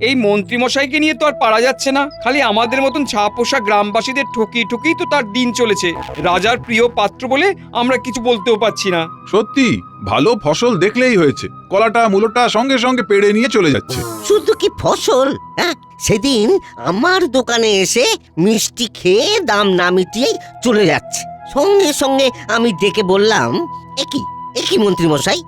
এই মন্ত্রীমশাইকে নিয়ে তো আর পারা যাচ্ছে না। খালি আমাদের মতন ছাপোষা গ্রামবাসীদের ঠকিয়ে ঠকিয়ে তো তার দিন চলেছে। রাজার প্রিয় পাত্র বলে আমরা কিছু বলতেও পাচ্ছি না। সত্যি ভালো ফসল দেখলেই হয়েছে, কলাটা মূলটা সঙ্গে সঙ্গে পেড়ে নিয়ে চলে যাচ্ছে। শুধু কি ফসল, হ্যাঁ, সেদিন আমার দোকানে এসে মিষ্টি খেয়ে দাম না মিটিয়েই চলে যাচ্ছে। সঙ্গে সঙ্গে আমি ডেকে বললাম, একই মন্ত্রী মশাই,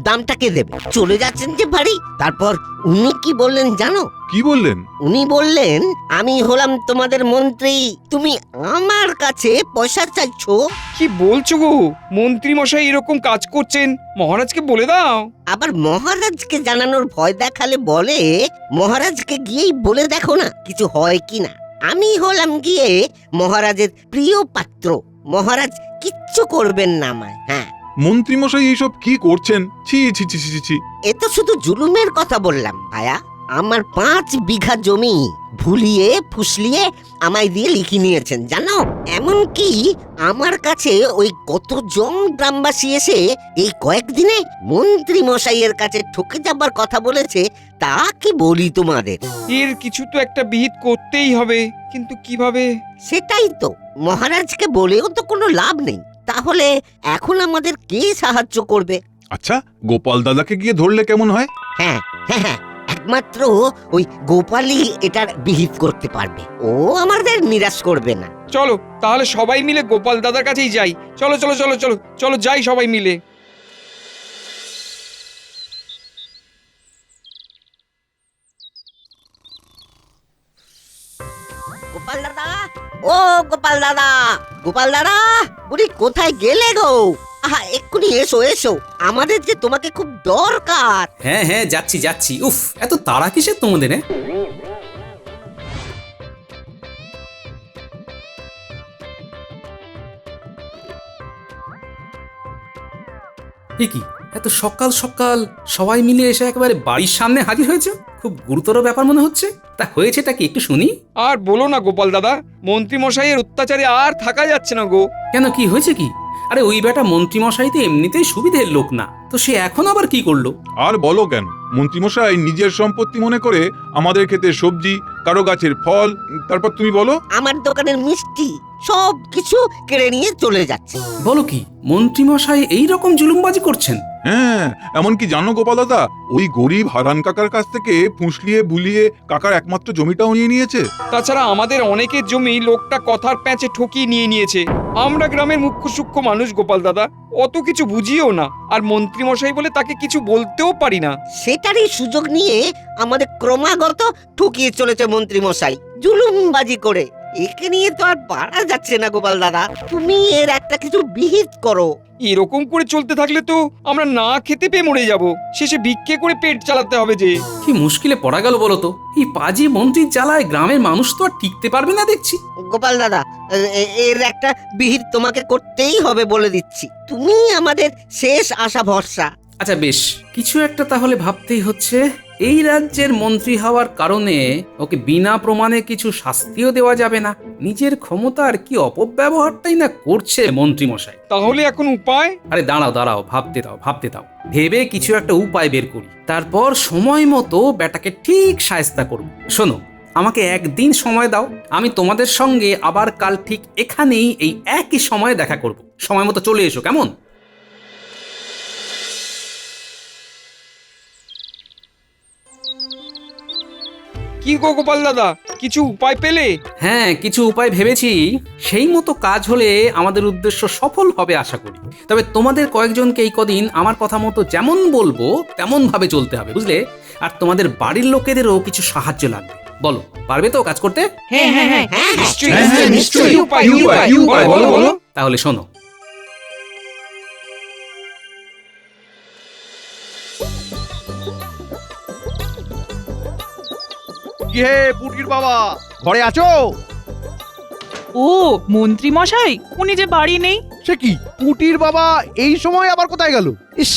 দামটা কে দেবে? চলে যাচ্ছেন যে বাড়ি। তারপর উনি কি বললেন জানো? কি বললেন? উনি বললেন, আমি হলাম তোমাদের মন্ত্রী, তুমি আমার কাছে পয়সা চাইছো। কি বলছো গো? মন্ত্রীমশাই এরকম কাজ করছেন, মহারাজকে বলে দাও। আবার মহারাজকে জানানোর ভয় দেখালে বলে, মহারাজকে গিয়েই বলে দেখো না কিছু হয় কিনা। আমি হলাম গিয়ে মহারাজের প্রিয় পাত্র, মহারাজ কিচ্ছু করবেন না আমায়। হ্যাঁ, মন্ত্রীমশাই এইসব কি করছেন? ছি ছি ছি ছি ছি। এ তো শুধু জুলুমের কথা বললাম ভায়া। আমার 5 বিঘা জমি ভুলিয়ে ফুসলিয়ে আমায় দিয়ে লিখে নিয়েছেন জানো। এমনকি আমার কাছে ওই কতজন গ্রামবাসী এসে এই কয়েকদিনে মন্ত্রী মশাইয়ের কাছে ঠকে যাবার কথা বলেছে, তা কি বলি তোমাদের। এর কিছু তো একটা বিহিত করতেই হবে, কিন্তু কিভাবে? সেটাই তো, মহারাজকে বলেও তো কোনো লাভ নেই। তাহলে এখন আমাদের কে সাহায্য করবে? আচ্ছা, গোপাল দাদাকে গিয়ে ধরলে কেমন হয়? হ্যাঁ হ্যাঁ হ্যাঁ, একমাত্র ওই গোপালই এটার বিহিত করতে পারবে। ও আমাদের নিরাশ করবে না। চলো তাহলে সবাই মিলে গোপাল দাদার কাছেই যাই। চলো চলো চলো চলো চলো যাই সবাই মিলে। গোপাল দাদা, ও গোপাল দাদা, গোপাল দাদা, বুড়ি কোথায় গেলে গো? আহা, এক্ষুনি এসো এসো, আমাদের যে তোমাকে খুব দরকার। হ্যাঁ হ্যাঁ, যাচ্ছি যাচ্ছি। উফ, এত তাড়া কিসের তোমাদের? কি এত সকাল সকাল সবাই মিলে এসে একেবারে বাড়ির সামনে হাজির হয়েছে? খুব গুরুতর ব্যাপার মনে হচ্ছে। তা হয়েছেটা কি একটু শুনি। আর বলো না গোপাল দাদা, মন্ত্রীমশাইয়ের অত্যাচারে আর থাকা যাচ্ছে না গো। কেন, কি হয়েছে কি? আরে ওই বেটা মন্ত্রীমশাই তো এমনিতেই সুবিধের লোক না, তো সে এখন আবার কি করলো? আর বলো কেন, মন্ত্রীমশাই নিজের সম্পত্তি মনে করে আমাদের ক্ষেতের সবজি, কারো গাছের ফল, তারপর তুমি বলো আমার দোকানের মিষ্টি সব কিছু কেড়ে নিয়ে চলে যাচ্ছে। বলো কি, মন্ত্রীমশাই এই রকম জুলুমবাজি করছেন? হ্যাঁ, এমনকি জানো গোপাল দাদা, ওই গরিব হারান কাকার কাছ থেকে ফুসলিয়ে বুলিয়ে কাকার একমাত্র জমিটাও নিয়ে নিয়েছে। তাছাড়া আমাদের অনেকের জমি লোকটা কথার প্যাঁচে ঠকিয়ে নিয়ে নিয়েছে। আমরা গ্রামের মুখ্য সূক্ষ্ম মানুষ গোপাল দাদা, অত কিছু বুঝিও না, আর মন্ত্রীমশাই বলে তাকে কিছু বলতেও পারি না। সেটারই সুযোগ নিয়ে আমাদের ক্রমাগত ঠকিয়ে চলেছে মন্ত্রী মশাই, জুলুমবাজি করে। একে নিয়ে তো আর পারা যাচ্ছে না গোপাল দাদা, তুমি এর একটা কিছু বিহিত করো। এরকম করে চলতে থাকলে তো আমরা না খেতে পেয়ে মরে যাব, শেষে ভিক্ষে করে পেট চালাতে হবে যে। কি মুশকিলে পড়া গেল বলো তো। এই পাজি মন্ত্রীর জ্বালায় গ্রামের মানুষ তো আর টিকতে পারবে না দেখছি। গোপাল দাদা, এর একটা বিহিত তোমাকে করতেই হবে বলে দিচ্ছি। তুমি আমাদের শেষ আশা ভরসা। আচ্ছা বেশ, কিছু একটা তাহলে ভাবতেই হচ্ছে। এই রাজ্যের মন্ত্রী হওয়ার কারণে ওকে বিনা প্রমাণে কিছু শাস্তিও দেওয়া যাবে না। নিজের ক্ষমতার কি অপব্যবহারটাই না করছে মন্ত্রী মশাই। তাহলে এখন উপায়? আরে দাঁড়াও দাঁড়াও, ভাবতে দাও। ভেবে কিছু একটা উপায় বের করি, তারপর সময় মতো বেটাকে ঠিক শায়েস্তা করব। শোনো, আমাকে একদিন সময় দাও, আমি তোমাদের সঙ্গে আবার কাল ঠিক এখানেই এই একই সময়ে দেখা করব। সময় মতো চলে এসো, কেমন? কি গো গোপাল দাদা, কিছু উপায় পেলে? হ্যাঁ, কিছু উপায় ভেবেছি। সেই মতো কাজ হলে আমাদের উদ্দেশ্য সফল হবে আশা করি। তবে তোমাদের কয়েকজনকে এই কদিন আমার কথা মতো যেমন বলবো তেমন ভাবে চলতে হবে, বুঝলে? আর তোমাদের বাড়ির লোকেদেরও কিছু সাহায্য লাগবে। বলো, পারবে তো কাজ করতে? হ্যাঁ হ্যাঁ হ্যাঁ হ্যাঁ, নিশ্চয়ই। উপায় বলো বলো। তাহলে শোনো। কি হে পুটির বাবা, ঘরে আছো? ও মন্ত্রী মশাই, উনি যে বাড়ি নেই। সে কি, পুটির বাবা এই সময় আবার কোথায় গেল? ইস,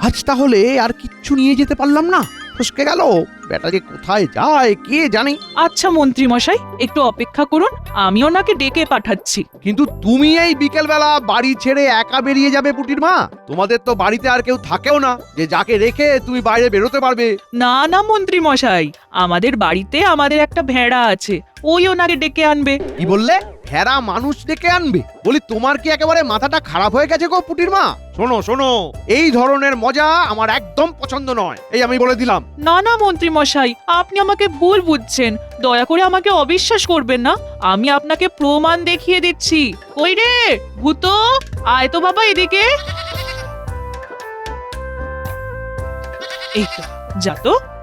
আজ তাহলে আর কিচ্ছু নিয়ে যেতে পারলাম না, ফসকে গেল। বেটা যে কোথায় যায় কে জানে। আচ্ছা মন্ত্রী মশাই, একটু অপেক্ষা করুন, আমি ওনাকে ডেকে পাঠাচ্ছি। কিন্তু তুমি এই বিকেল বেলা বাড়ি ছেড়ে একা বেরিয়ে যাবে পুটির মা? তোমাদের তো বাড়িতে আর কেউ থাকেও না যে যাকে রেখে তুমি বাইরে বেরোতে পারবে। না না মন্ত্রী মশাই, আমাদের বাড়িতে আমাদের একটা ভেড়া আছে, ওই ওনাকে ডেকে আনবে। কি বললে? ভেড়া মানুষ ডেকে আনবে? বলি তোমার কি একেবারে মাথাটা খারাপ হয়ে গেছে গো পুটির মা? শোনো শোনো, এই ধরনের মজা আমার একদম পছন্দ নয়, এই আমি বলে দিলাম। না না মন্ত্রী মশাই, আপনি আমাকে ভুল বুঝছেন, দয়া করে আমাকে অবিশ্বাস করবেন না, আমি আপনাকে প্রমাণ দেখিয়ে দিচ্ছি। কই রে ভূত, আয় তো বাবা এদিকে। এই তো,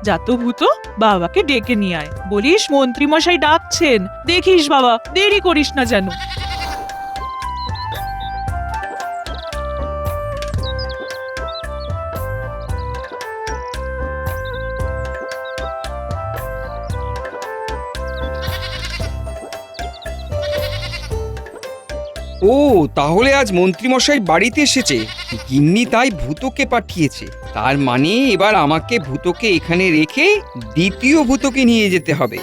যাতো ভূত, বাবাকে ডেকে নিয়ে আয়, বলিস মন্ত্রী মশাই ডাকছেন, দেখিস বাবা, দেরি করিস না যেন। ও তাহলে আজ মন্ত্রীমশাই বাড়িতে এসেছে, গিন্নি তাই ভূতকে পাঠিয়েছে। তার মানে এবার আমাকে ভূতকে এখানে রেখে দ্বিতীয় ভূতকে নিয়ে যেতে হবে।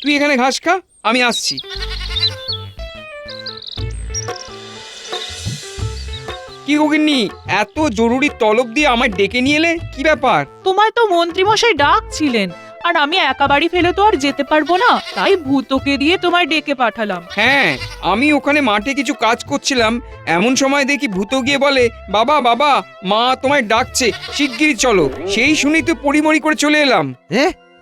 তুই এখানে ঘাস খা, আমি আসছি। কি গো গিন্নি, এত জরুরি তলব দিয়ে আমায় ডেকে নিয়ে এলে, কি ব্যাপার? তোমায় তো মন্ত্রী মশাই ডাকছিলেন, আর আমি একা বাড়ি ফেলে তো আর যেতে পারবো না, তাই ভূতকে দিয়ে তোমায় ডেকে পাঠালাম। হ্যাঁ, আমি ওখানে মাঠে কিছু কাজ করছিলাম, এমন সময় দেখি ভূত গিয়ে বলে, বাবা বাবা, মা তোমায় ডাকছে, শিগগিরই চলো। সেই শুনেই তো পরিমরি করে চলে এলাম।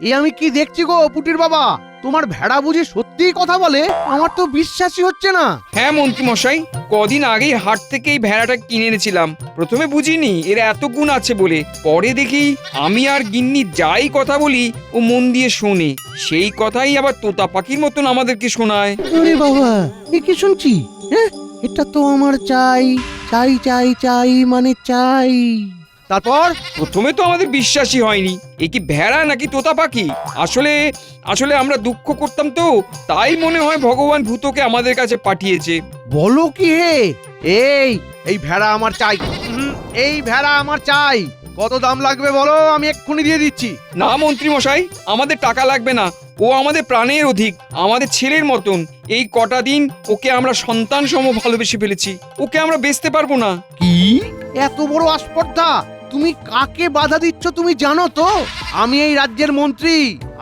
এ আমি কি দেখছি গো পুটির বাবা? তোমার ভেড়া বুঝি সত্যিই কথা বলে? আমার তো বিশ্বাসই হচ্ছে না। হ্যাঁ মন্ত্রী মশাই, কদিন আগেই হাট থেকে এই ভেড়াটা কিনে এনেছিলাম। প্রথমে বুঝিনি এর এত গুণ আছে বলে, পরে দেখি আমি আর গিন্নি যাই কথা বলি ও মন দিয়ে শোনে, সেই কথাই আবার তোতা পাখির মতন আমাদেরকে শোনায়। আরে বাবা, এ কি শুনছি? হ্যাঁ, এটা তো আমার চাই চাই চাই চাই মানে চাই। তারপর প্রথমে তো আমাদের বিশ্বাসই হয়নি, এ কি ভেড়া নাকি তোতা পাখি। আসলে আসলে আমরা দুঃখ করতাম তো, তাই মনে হয় ভগবান ভূতকে আমাদের কাছে পাঠিয়েছে। বলো কি হে? এই ভেড়া আমার চাই। এই ভেড়া আমার চাই। কত দাম লাগবে বলো, আমি এক্ষুনি দিয়ে দিচ্ছি। না মন্ত্রী মশাই, আমাদের টাকা লাগবে না, ও আমাদের প্রাণের অধিক, আমাদের ছেলের মতন। এই কটা দিন ওকে আমরা সন্তান সম ভালোবেসে ফেলেছি, ওকে আমরা বেচতে পারবো না। কি এত বড় আস্পর্ধা? তুমি কাকে বাধা দিচ্ছ তুমি জানো তো? আমি এই রাজ্যের মন্ত্রী,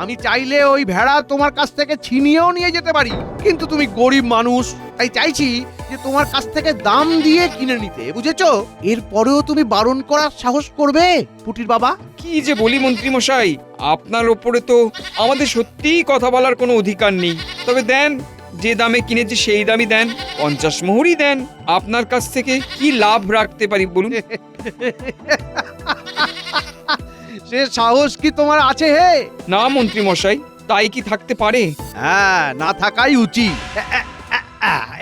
আমি চাইলে ওই ভেড়া তোমার কাছ থেকে ছিনিয়েও নিয়ে যেতে পারি, কিন্তু তুমি গরিব মানুষ, তাই চাইছি যে তোমার কাছ থেকে দাম দিয়ে কিনে নিতে, বুঝেছো? এরপরেও তুমি বারণ করার সাহস করবে পুটির বাবা? কি যে বলি মন্ত্রী মশাই, আপনার ওপরে তো আমাদের সত্যিই কথা বলার কোনো অধিকার নেই। তবে দেন, যে দামে কিনেছি সেই দামই দেন, 50 মোহরই দেন। আপনার কাছ থেকে কি লাভ রাখতে পারি বলুন? সে সাহস কি তোমার আছে হে? না মন্ত্রী মশাই, তাই কি থাকতে পারে? হ্যাঁ, না থাকাই উচিত।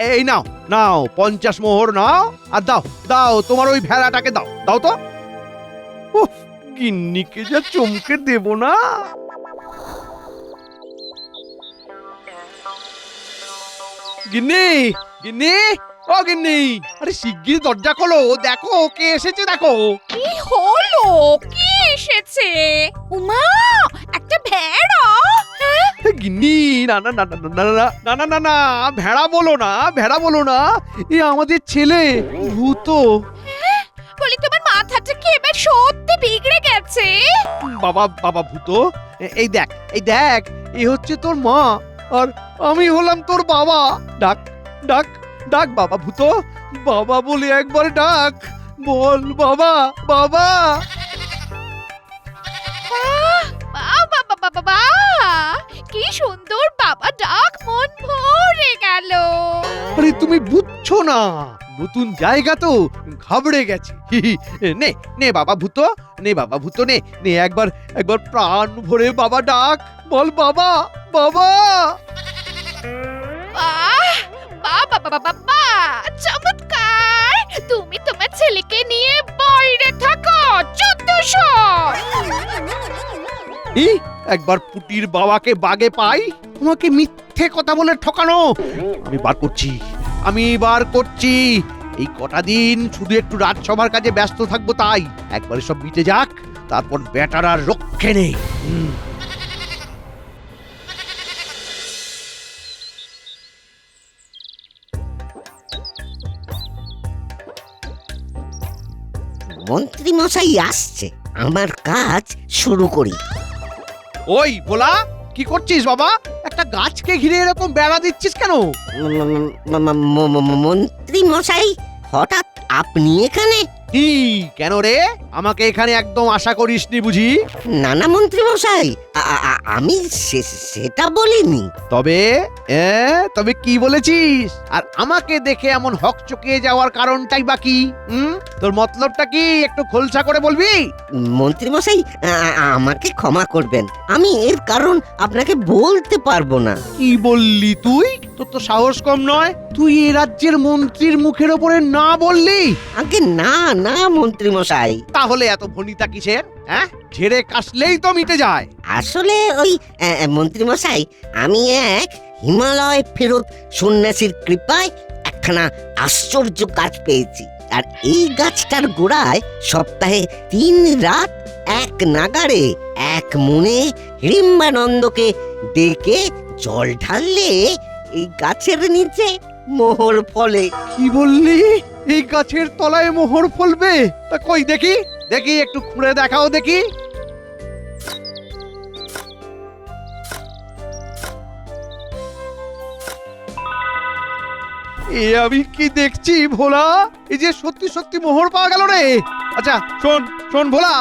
এই নাও নাও, 50 মোহর নাও, আর দাও দাও তোমার ওই ভেড়াটাকে দাও, দাও তো। উফ, গিন্নিকে যা চমকে দেব না। গিন্নি, গিন্নি, ও গিন্নি, আরে শিগগির দরজা খোলো, দেখো কে এসেছে, দেখো। কি হলো? কি এসেছে? উমা, একটা ভেড়া? হ্যাঁ? গিন্নি, না না না না না না না না না না, ভেড়া বলো না, ভেড়া বলো না, এ আমাদের ছেলে ভূত। বলি তোমার মাথাটা কি এবার সত্যি বিগড়ে গেছে? বাবা বাবা ভূত, এই দেখ, এই দেখ, এ হচ্ছে তোর মা, আর আমি হলাম তোর বাবা। ডাক ডাক ডাক বাবা ভূত, বাবা বলে একবার ডাক, বল বাবা বাবা। বাবা বাবা বাবা, কি সুন্দর বাবা ডাক, মন ভরে গেল। আরে তুমি বুঝছো না, নতুন জায়গা তো, ঘাবড়ে গেছে। নে নে বাবা ভূত, নে বাবা ভূত, নে নে একবার একবার প্রাণ ভরে বাবা ডাক, বল বাবা বাবা। বাবা বাবা বাবা, চমৎকার! তুমি তোমার ছেলেকে নিয়ে বাইরে থাকো, চুদ্দশো। একবার পুটির বাবাকে বাগে পাই, তোমাকে মিথ্যে কথা বলে ঠকানো। আমি বার করছি, আমি বার করছি। এই কটা দিন শুধু একটু রাজসভার কাজে ব্যস্ত থাকবো, তাই একবারে সব মিটে যাক, তারপর বেটার আর রক্ষে নেই। মন্ত্রী মশাই আসছে, আমার কাজ শুরু করি। ওই ভোলা, কি করছিস বাবা? একটা গাছকে ঘিরে এরকম বেড়া দিচ্ছিস কেন? মন্ত্রী মশাই, হঠাৎ আপনি এখানে? কি কেন রে? আমাকে এখানে একদম আশা করিসনি বুঝি? নানা মন্ত্রী মশাই, আমি সেটা বলিনি। তবে তবে কি বলেছিস? আর আমাকে দেখে এমন হকচকিয়ে যাওয়ার কারণটাই বা কি? তোর মতলবটা কি একটু খোলসা করে বলবি? মন্ত্রী মশাই, আমাকে ক্ষমা করবেন, আমি এর কারণ আপনাকে বলতে পারবো না। কি বললি তুই? তোর তো সাহস কম নয়, তুই এই রাজ্যের মন্ত্রীর মুখের ওপরে না বললি? আগে না না মন্ত্রী মশাই, তাহলে এত ভনিতা কিসের? ঝেড়ে কাশলেই তো মিটে যায়। আসলে ওই মন্ত্রী মশাই, আমি এক হিমালয় ফেরত সন্ন্যাসীর কৃপায় একখানা আশ্চর্য গাছ পেয়েছি। আর এই গাছটার গোড়ায় সপ্তাহে 3 রাত এক নাগাড়ে এক মনে হিড়িম্বানন্দকে ডেকে জল ঢাললে এই গাছের নিচে মোহর ফলে। কি বললি? এই গাছের তলায় মোহর ফলবে? তা কই দেখি দেখি, একটু খুঁড়ে দেখাও দেখি। এ আমি কি দেখছি ভোলা? এই যে সত্যি সত্যি মোহর পাওয়া গেল রে। আচ্ছা শোন শোন ভোলা,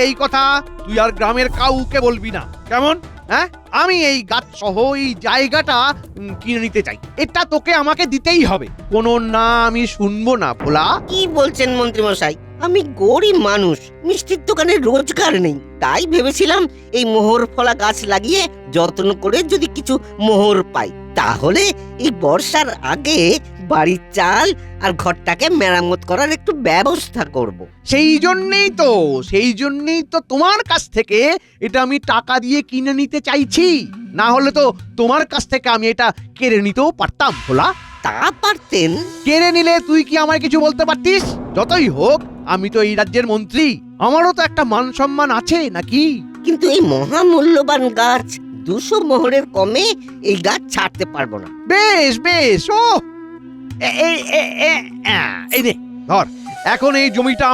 এই কথা তুই আর গ্রামের কাউকে বলবি না, কেমন? আমি এই গাছ সহ এই জায়গাটা কিনে নিতে চাই। এটা তোকে আমাকে দিতেই হবে, কোনো না আমি শুনবো না ভোলা। কি বলছেন মন্ত্রী মশাই? আমি গরিব মানুষ, মিষ্টির দোকানে রোজগার নেই, তাই ভেবেছিলাম এই মোহর ফলা গাছ লাগিয়ে যত্ন করে যদি কিছু মোহর পাই, তাহলে এই বর্ষার আগে বাড়ির চাল আর ঘরটাকে মেরামত করার একটু ব্যবস্থা করব। সেই জন্যই তো তোমার কাছ থেকে এটা আমি টাকা দিয়ে কিনে নিতে চাইছি। না হলে তো তোমার কাছ থেকে আমি এটা কেড়ে নিতেও পারতাম ভোলা। তা পারতেন। কেড়ে নিলে তুই কি আমায় কিছু বলতে পারতিস? যতই হোক আমি তো এই রাজ্যের মন্ত্রী, আমারও তো একটা মান সম্মান আছে নাকি? কিন্তু এই মহামূল্যবান গাছ 200 মোহরের কমে এই গাছ ছাড়তে পারবো না। বেশ বেশ, ও এই নে ধর, এখন এই জমিটা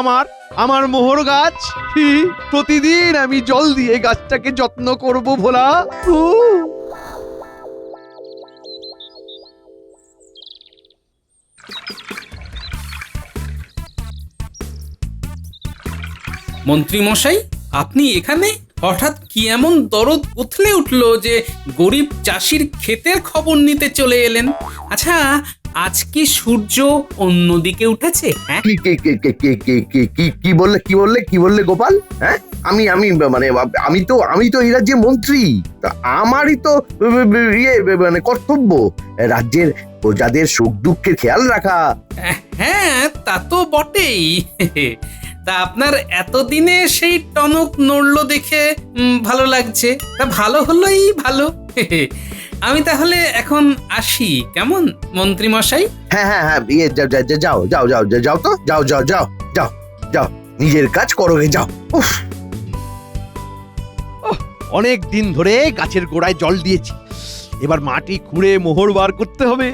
আমার মোহর গাছ। প্রতিদিন আমি জল দিয়ে গাছটাকে যত্ন করব ভোলা। মন্ত্রী মশাই, আপনি এখানে? হঠাৎ কি এমন দরদ উথলে উঠলো যে গরিব চাষির ক্ষেতের খবর নিতে চলে এলেন? আচ্ছা, আজ কি সূর্য অন্যদিকে উঠেছে? হ্যাঁ, কি বললে গোপাল? হ্যাঁ, মানে আমি তো এই রাজ্যের মন্ত্রী, তা আমারই তো মানে কর্তব্য রাজ্যের প্রজাদের সুখ দুঃখের খেয়াল রাখা। হ্যাঁ, তা তো বটেই। তা আপনার এতদিনে সেই টনক নড়লো দেখে ভালো লাগছে। তা ভালো হলোই ভালো। আমি তাহলে এখন আসি, কেমন মন্ত্রী মশাই? হ্যাঁ, যাও, নিজের কাজ করো, যাও। অনেক দিন ধরে গাছের গোড়ায় জল দিয়েছি, এবার মাটি খুঁড়ে মোহর বার করতে হবে।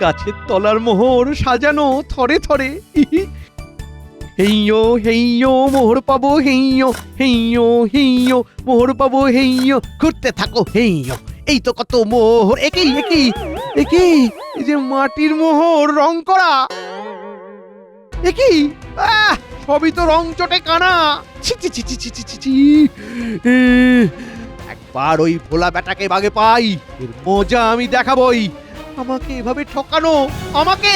গাছের তলার মোহর সাজানো থরে থরে। হেইয়ো হেইয়ো মোহর পাবো, হেইয়ো হেইয়ো হেইয়ো মোহর পাবো, হেইয়ো ঘুরতে থাকো হেইয়ো। এই তো কত মোহর, একই এই যে মাটির মোহর রং করা, একই সবই তো রং চটে কানা। ছি ছি ছি ছি ছি ছি ছি। একবার ওই ভোলা বেটাকে বাগে পাই, এর মজা আমি দেখাবই। আমাকে এভাবে ঠকানো, আমাকে।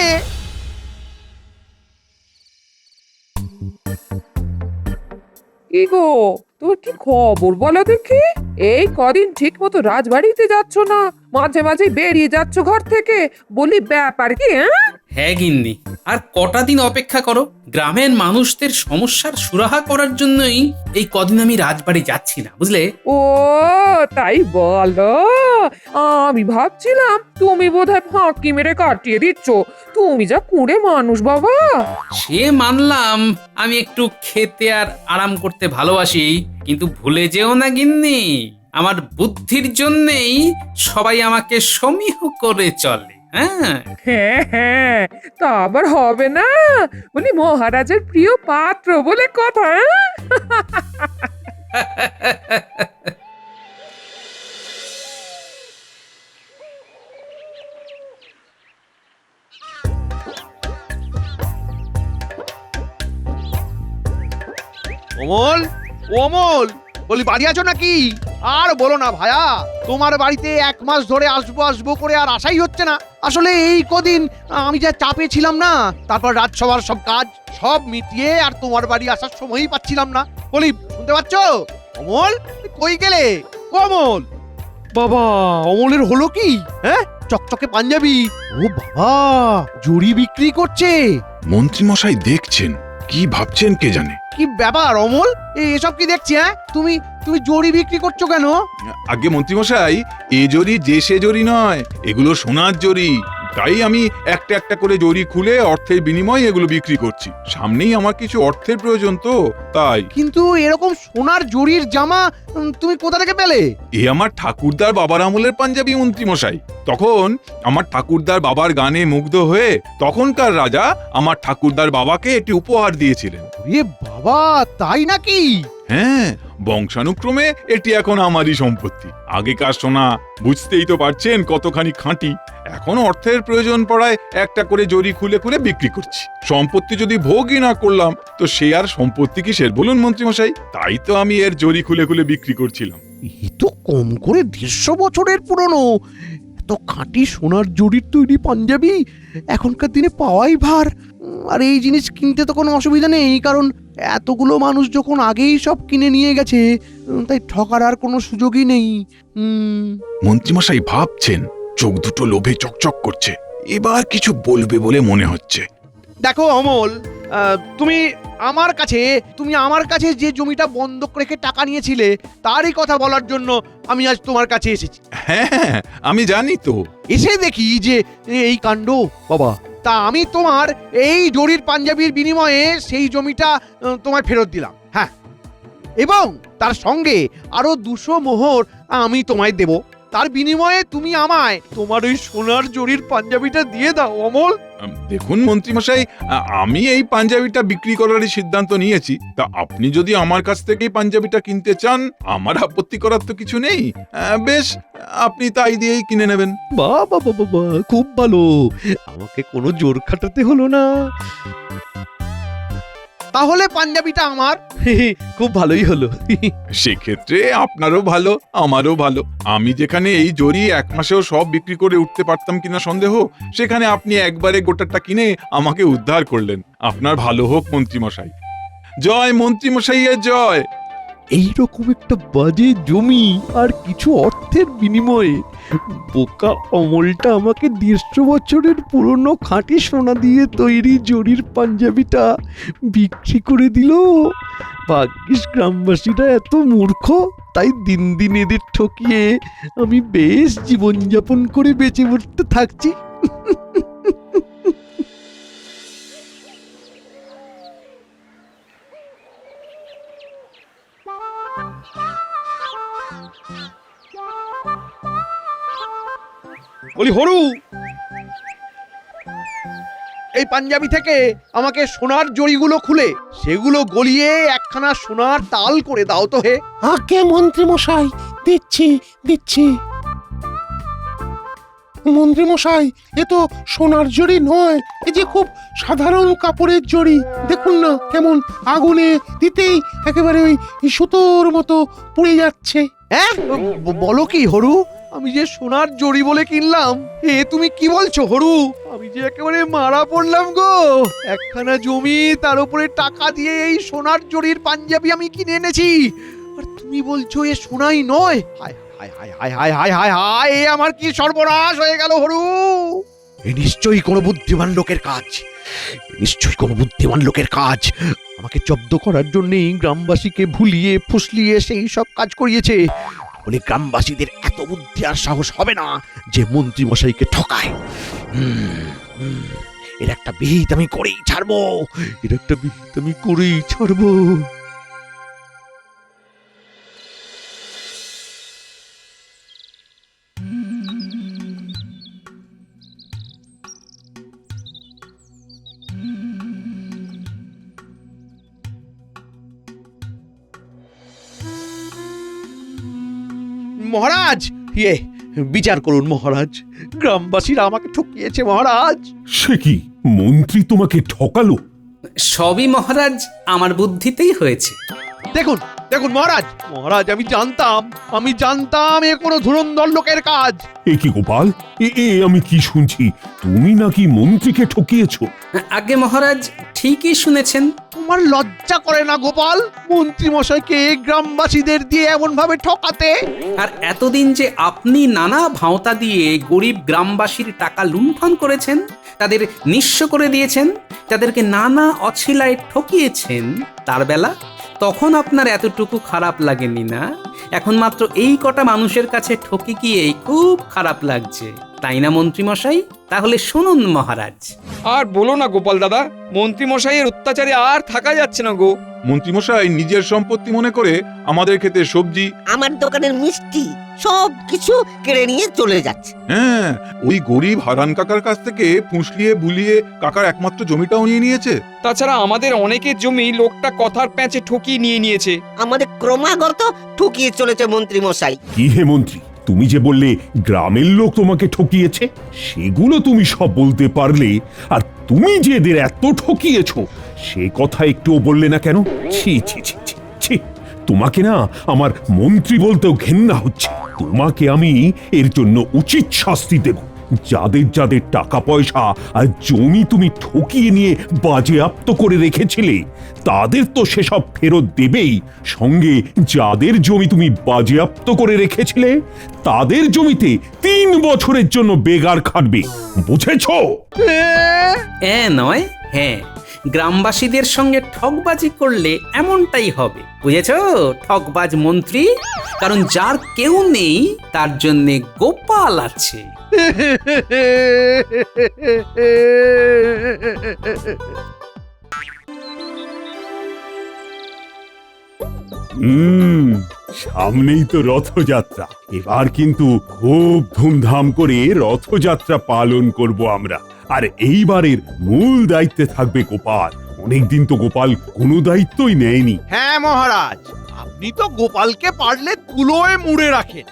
কি গো, তোর কি খবর বলো দেখি? এই কদিন ঠিক মতো রাজবাড়িতে যাচ্ছ না, মাঝে মাঝে বেরিয়ে যাচ্ছ ঘর থেকে, বলি ব্যাপার কি? হ্যাঁ গিন্নি, আর কটা দিন অপেক্ষা করো। গ্রামের মানুষদের সমস্যার সুরাহা করার জন্যই এই কদিন আমি রাজবাড়ি যাচ্ছি না, বুঝলে? ও তাই বলো, আমি ভাবছিলাম তুমি বোধহয় ফাঁকি মেরে কাটিয়ে দিচ্ছ। তুমি যা কুঁড়ে মানুষ বাবা। সে মানলাম আমি একটু খেতে আর আরাম করতে ভালোবাসি, কিন্তু ভুলে যেও না গিন্নি, আমার বুদ্ধির জন্যেই সবাই আমাকে সমীহ করে চলে। হ্যাঁ, হ্যাঁ হ্যাঁ, তা আবার হবে না, বলি মহারাজের প্রিয় পাত্র বলে কথা। অমল, ও অমল, বলি বাড়ি আছো নাকি? আর বলো না ভায়া, তোমার বাড়িতে 1 মাস ধরে আসবো আসবো করে আর আশাই হচ্ছে না। আসলে এই কদিন আমি যা চাপে ছিলাম না, তারপর রাজসভার সব কাজ সব মিটিয়ে আর তোমার বাড়ি আসার সময়ই পাচ্ছিলাম না। বলি শুনতে পাচ্ছ? অমল, কই গেলে? অমল, বাবা অমলের হলো কি? হ্যাঁ, চকচকে পাঞ্জাবি, ও বাবা জড়ি বিক্রি করছে। মন্ত্রীমশাই দেখছেন, কি ভাবছেন কে জানে। কি ব্যাপার অমল, এসব কি দেখছি? হ্যাঁ, তুমি তুমি জড়ি বিক্রি করছো কেন? আগে মন্ত্রীমশাই, এ জরি যে সে জরি নয়, এগুলো সোনার জরি। তাই আমি একটা একটা করে জরি খুলে অর্থের বিনিময়ে এগুলো বিক্রি করছি। সামনেই আমার কিছু অর্থের প্রয়োজন, তো তাই। কিন্তু এরকম সোনার জরির জামা তুমি কোথা থেকে পেলে? এ আমার ঠাকুরদার বাবার আমলের পাঞ্জাবি মন্ত্রীমশাই। তখন আমার ঠাকুরদার বাবার গানে মুগ্ধ হয়ে তখনকার রাজা আমার ঠাকুরদার বাবাকে একটি উপহার দিয়েছিলেন। এ বাবা, তাই নাকি? হ্যাঁ, বংশানুক্রমে এটি এখন আমারই সম্পত্তি। আগেকার সোনা বুঝতেই তো পারছেন কতখানি খাঁটি। এখন অর্থের প্রয়োজন পড়ায় একটা করে জরি খুলে খুলে বিক্রি করছি। সম্পত্তি যদি ভোগই না করলাম তো সে আর সম্পত্তি কিসের বলুন মন্ত্রীমশাই? তাই তো আমি এর জরি খুলে খুলে বিক্রি করছিলাম। এ তো কম করে 150 বছরের পুরনো। এত খাঁটি সোনার জরির তৈরি পাঞ্জাবি এখনকার দিনে পাওয়াই ভার। আর এই জিনিস কিনতে তো কোনো অসুবিধা নেই, কারণ এতগুলো মানুষ যখন আগেই সব কিনে নিয়ে গেছে, তাই ঠকার আর কোনো সুযোগই নেই। মন্ত্রীমশাই ভাবছেন, চোখ দুটো লোভে চকচক করছে। এবার কিছু বলবে বলে মনে হচ্ছে। দেখো অমল, তুমি আমার কাছে যে জমিটা বন্ধক রেখে টাকা নিয়েছিলে, তারই কথা বলার জন্য আমি আজ তোমার কাছে এসেছি। হ্যাঁ, আমি জানি তো। এসে দেখি যে এই কাণ্ড বাবা। তা আমি তোমার এই জরির পাঞ্জাবির বিনিময়ে সেই জমিটা তোমায় ফেরত দিলাম। হ্যাঁ, এবং তার সঙ্গে আরো 200 মোহর আমি তোমায় দেব। তার বিনিময়ে তুমি আমায় তোমার ওই সোনার জরির পাঞ্জাবিটা দিয়ে দাও অমল। দেখুন মন্ত্রীমশাই, আমি এই পাঞ্জাবিটা বিক্রি করারই সিদ্ধান্ত নিয়েছি। তা আপনি যদি আমার কাছ থেকেই পাঞ্জাবিটা কিনতে চান, আমার আপত্তি করার তো কিছু নেই। বেশ, আপনি তাই দিয়েই কিনে নেবেন। বাবা বাবা বাবা, খুব ভালো, আমাকে কোনো জোর খাটাতে হলো না। তাহলে পাঞ্জাবিটা আমার। খুব ভালোই হলো। সেক্ষেত্রে আপনারও ভালো, আমারও ভালো। আমি যেখানে এই জরি 1 মাসেও সব বিক্রি করে উঠতে পারতাম কিনা সন্দেহ, সেখানে আপনি একবারে গোটাটা কিনে আমাকে উদ্ধার করলেন। আপনার ভালো হোক মন্ত্রীমশাই। জয় মন্ত্রীমশাইয়ের জয়। এইরকম একটা বাজে জমি আর কিছু অর্থের বিনিময়ে বোকা অমলটা আমাকে 150 বছরের পুরনো খাঁটি সোনা দিয়ে তৈরি জরির পাঞ্জাবিটা বিক্রি করে দিল। ভাগ্যিস গ্রামবাসীরা এত মূর্খ, তাই দিন দিন এদের ঠকিয়ে আমি বেশ জীবনযাপন করে বেঁচে উঠতে থাকছি। বলি হরু, এই পাঞ্জাবি থেকে আমাকে সোনার জড়িগুলো খুলে সেগুলো গলিয়ে একখানা সোনার তাল করে দাও তো হে। আগে মন্ত্রী মশাই, দিচ্ছি দিচ্ছি। মন্ত্রী মশাই, এ তো সোনার জড়ি নয়, এ যে খুব সাধারণ কাপড়ের জড়ি। দেখুন না কেমন আগুনে দিতেই একেবারে ওই সুতোর মতো পুড়ে যাচ্ছে। হ্যাঁ, বলো কি হরু? আমি যে সোনার জড়ি বলে কিনলাম, তুমি কি বলছো হরু? আমি যে একেবারে মারা পড়লাম গো। একখানা জমি, তার উপরে টাকা দিয়ে এই সোনার জড়ির পাঞ্জাবি আমি কিনে এনেছি, আর তুমি বলছো এ সোনাই নয়? হায় হায় হায় হায় হায় হায় হায়, এ আমার কি সর্বনাশ হয়ে গেল হরু। এ নিশ্চয়ই কোনো বুদ্ধিমান লোকের কাজ, নিশ্চয়ই কোনো বুদ্ধিমান লোকের কাজ। আমাকে জব্দ করার জন্যই গ্রামবাসীকে ভুলিয়ে ফুসলিয়ে সেই সব কাজ করিয়েছে। বলে গ্রামবাসীদের এত বুদ্ধি আর সাহস হবে না যে মন্ত্রী মশাইকে ঠকায়। এর একটা বিহিত আমি করেই ছাড়বো, এর একটা বিহিত আমি করেই ছাড়বো। মহারাজ, বিচার করুন মহারাজ, গ্রামবাসীরা আমাকে ঠকিয়েছে মহারাজ। সে কি, মন্ত্রী তোমাকে ঠকালো? সবই মহারাজ আমার বুদ্ধিতেই হয়েছে। দেখুন দেখুন মহারাজ, মহারাজ আমি জানতাম এ কোনো ধুরন্ধর লোকের কাজ। এ কি গোপাল, এ আমি কি শুনছি, তুমি নাকি মন্ত্রীকে ঠকিয়েছো? আগে মহারাজ ঠিকই শুনেছেন। তোমার লজ্জা করে না গোপাল, মন্ত্রী মশাইকে গ্রামবাসীদের দিয়ে এমন ভাবে ঠকাতে? আর এতদিন যে আপনি নানা ভাঁওতা দিয়ে গরিব গ্রামবাসীর টাকা লুণ্ঠন করেছেন, তাদের নিঃস্ব করে দিয়েছেন, তাদেরকে নানা অছিলায় ঠকিয়েছেন, তার বেলা তখন আপনার এতটুকু খারাপ লাগেনি না? এখন মাত্র এই কটা মানুষের কাছে ঠকে গিয়েই খুব খারাপ লাগছে, তাই না মন্ত্রী মশাই? তাহলে শুনুন মহারাজ। আর বলো না গোপাল দাদা, মন্ত্রী মশাইয়ের অত্যাচারে আর থাকা যাচ্ছে না গো। মন্ত্রীমশাই নিজের সম্পত্তি মনে করে আমাদের ক্ষেতে সবজি, আমার দোকানের মিষ্টি সব কিছু কেড়ে নিয়ে চলে যাচ্ছে। হ্যাঁ, ওই গরিব হারান কাকার কাছ থেকে ফুসলিয়ে বুলিয়ে কাকার একমাত্র জমিটাও নিয়ে নিয়েছে। তাছাড়া আমাদের অনেকের জমি লোকটা কথার প্যাঁচে ঠকিয়ে নিয়ে নিয়েছে। আমাদের ক্রমাগত ঠকিয়ে চলেছে মন্ত্রী মশাই। কি হে মন্ত্রী, তুমি যে বললে গ্রামের লোক তোমাকে ঠকিয়েছে, সেগুলো তুমি সব বলতে পারলে, আর তুমি যে এদের এত ঠকিয়েছো সে কথা একটুও বললে না কেন? ছি ছি ছি ছি ছি, তোমাকে না আমার মন্ত্রী বলতেও ঘেন্না হচ্ছে। তোমাকে আমি এর জন্য উচিত শাস্তি দেব। যাদের যাদের টাকা পয়সা আর জমি তুমি ঠকিয়ে নিয়ে বাজেয়াপ্ত করে রেখেছিলে, তাদের তো সেসব ফেরত দেবেই, সঙ্গে যাদের জমি তুমি বাজেয়াপ্ত করে রেখেছিলে তাদের জমিতে 3 বছরের জন্য বেগার খাটবে, বুঝেছো? নয়, হ্যাঁ, গ্রামবাসীদের সঙ্গে ঠকবাজি করলে এমনটাই হবে, বুঝেছো ঠকবাজ মন্ত্রী? কারণ যার কেউ নেই তার জন্য গোপাল আছে। সামনেই তো রথযাত্রা, এবার কিন্তু খুব ধুমধাম করে রথযাত্রা পালন করব আমরা। আর এইবারের মূল দায়িত্বে থাকবে গোপাল। অনেকদিন তো গোপাল কোনো দায়িত্বই নেয়নি। হ্যাঁ মহারাজ, আপনি তো গোপালকে পারলে তুলোয় মুড়ে রাখেন।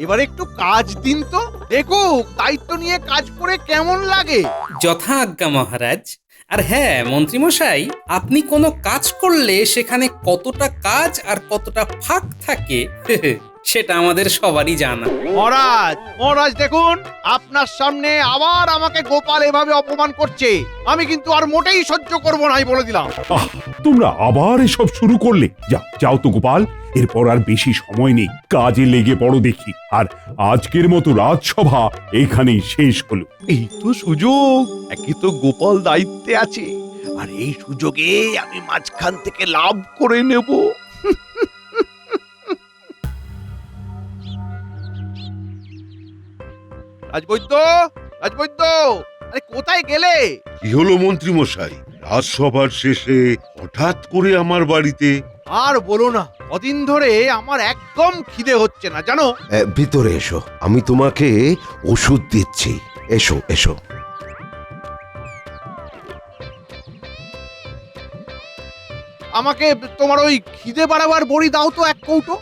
এবার একটু কাজ দিন তো, দেখুক দায়িত্ব নিয়ে কাজ করে কেমন লাগে। যথা আজ্ঞা মহারাজ। আর হ্যাঁ মন্ত্রীমশাই, আপনি কোনো কাজ করলে সেখানে কতটা কাজ আর কতটা ফাঁক থাকে সেটা আমাদের সবারই জানা। মহারাজ দেখুন, আপনার সামনে আবার আমাকে গোপাল এভাবে অপমান করছে। আমি কিন্তু আর মোটেই সহ্য করব না, বলে দিলাম। তোমরা আবার এসব শুরু করলে? যাও তো গোপাল, এরপর আর বেশি সময় নেই, কাজে লেগে পড়ো দেখি। আর আজকের মতো রাজসভা এখানেই শেষ হলো। এই তো সুযোগ, একই তো গোপাল দায়িত্বে আছে, আর এই সুযোগে আমি মাঝখান থেকে লাভ করে নেব। রাজবৈদ্য, আরে কোথায় গেলে? কি হলো মন্ত্রী মশাই, রাজসভার শেষে হঠাৎ করে আমার বাড়িতে? আর বলো না, কদিন ধরে আমার একদম খিদে হচ্ছে না জানো। ভিতরে এসো, আমি তোমাকে ওষুধ দিচ্ছি। এসো এসো। আমাকে তোমার ওই খিদে বাড়াবার বড়ি দাও তো, এক কৌটো।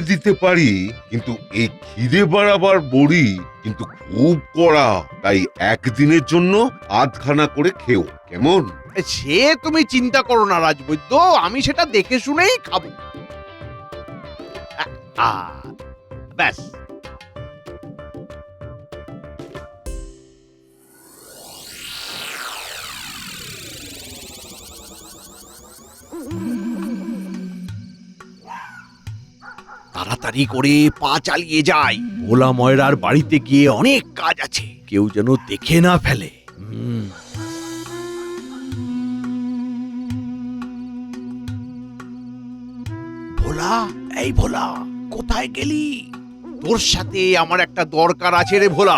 দিতে পারি, কিন্তু এই খিদে বাড়াবার বড়ি কিন্তু খুব কড়া, তাই একদিনের জন্য আধখানা করে খেও, কেমন? সে তুমি চিন্তা করো না রাজবৈদ্য, আমি সেটা দেখে শুনেই খাবো। ব্যাস। তাড়াতাড়ি করে পা চালিয়ে যাই, ভোলা ময়রার বাড়িতে গিয়ে অনেক কাজ আছে। কেউ যেন দেখে না ফেলে। ভোলা, এই ভোলা, কোথায় গেলি? তোর সাথে আমার একটা দরকার আছে রে ভোলা।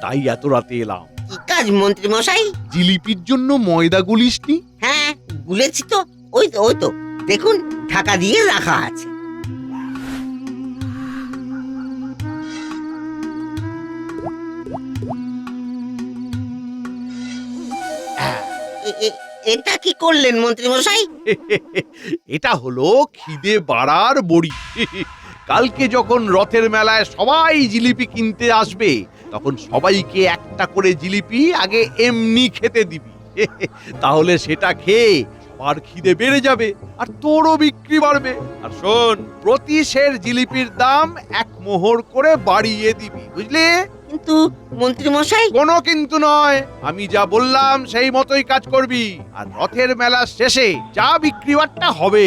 তাই এত রাতে এলাম। কি কাজ মন্ত্রী মশাই? জিলিপির জন্য ময়দা গুলিসনি? হ্যাঁ, গুলেছি তো। ওই তো দেখুন, ঢাকা দিয়ে রাখা আছে। এটা কি করলেন মন্ত্রী মশাই? এটা হলো খিদে বাড়ার বড়ি। কালকে যখন রথের মেলায় সবাই জিলিপি কিনতে আসবে, তখন সবাইকে একটা করে জিলিপি আগে এমনি খেতে দিবি। তাহলে সেটা খেয়ে সবার খিদে বেড়ে যাবে, আর তোরও বিক্রি বাড়বে। আর শোন, প্রতি সের জিলিপির দাম 1 মোহর করে বাড়িয়ে দিবি, বুঝলি? কিন্তু মন্ত্রী মশাই। কোনো কিন্তু নয়, আমি যা বললাম সেই মতোই কাজ করবি। আর রথের মেলা শেষে যা বিক্রি বাট্টা হবে,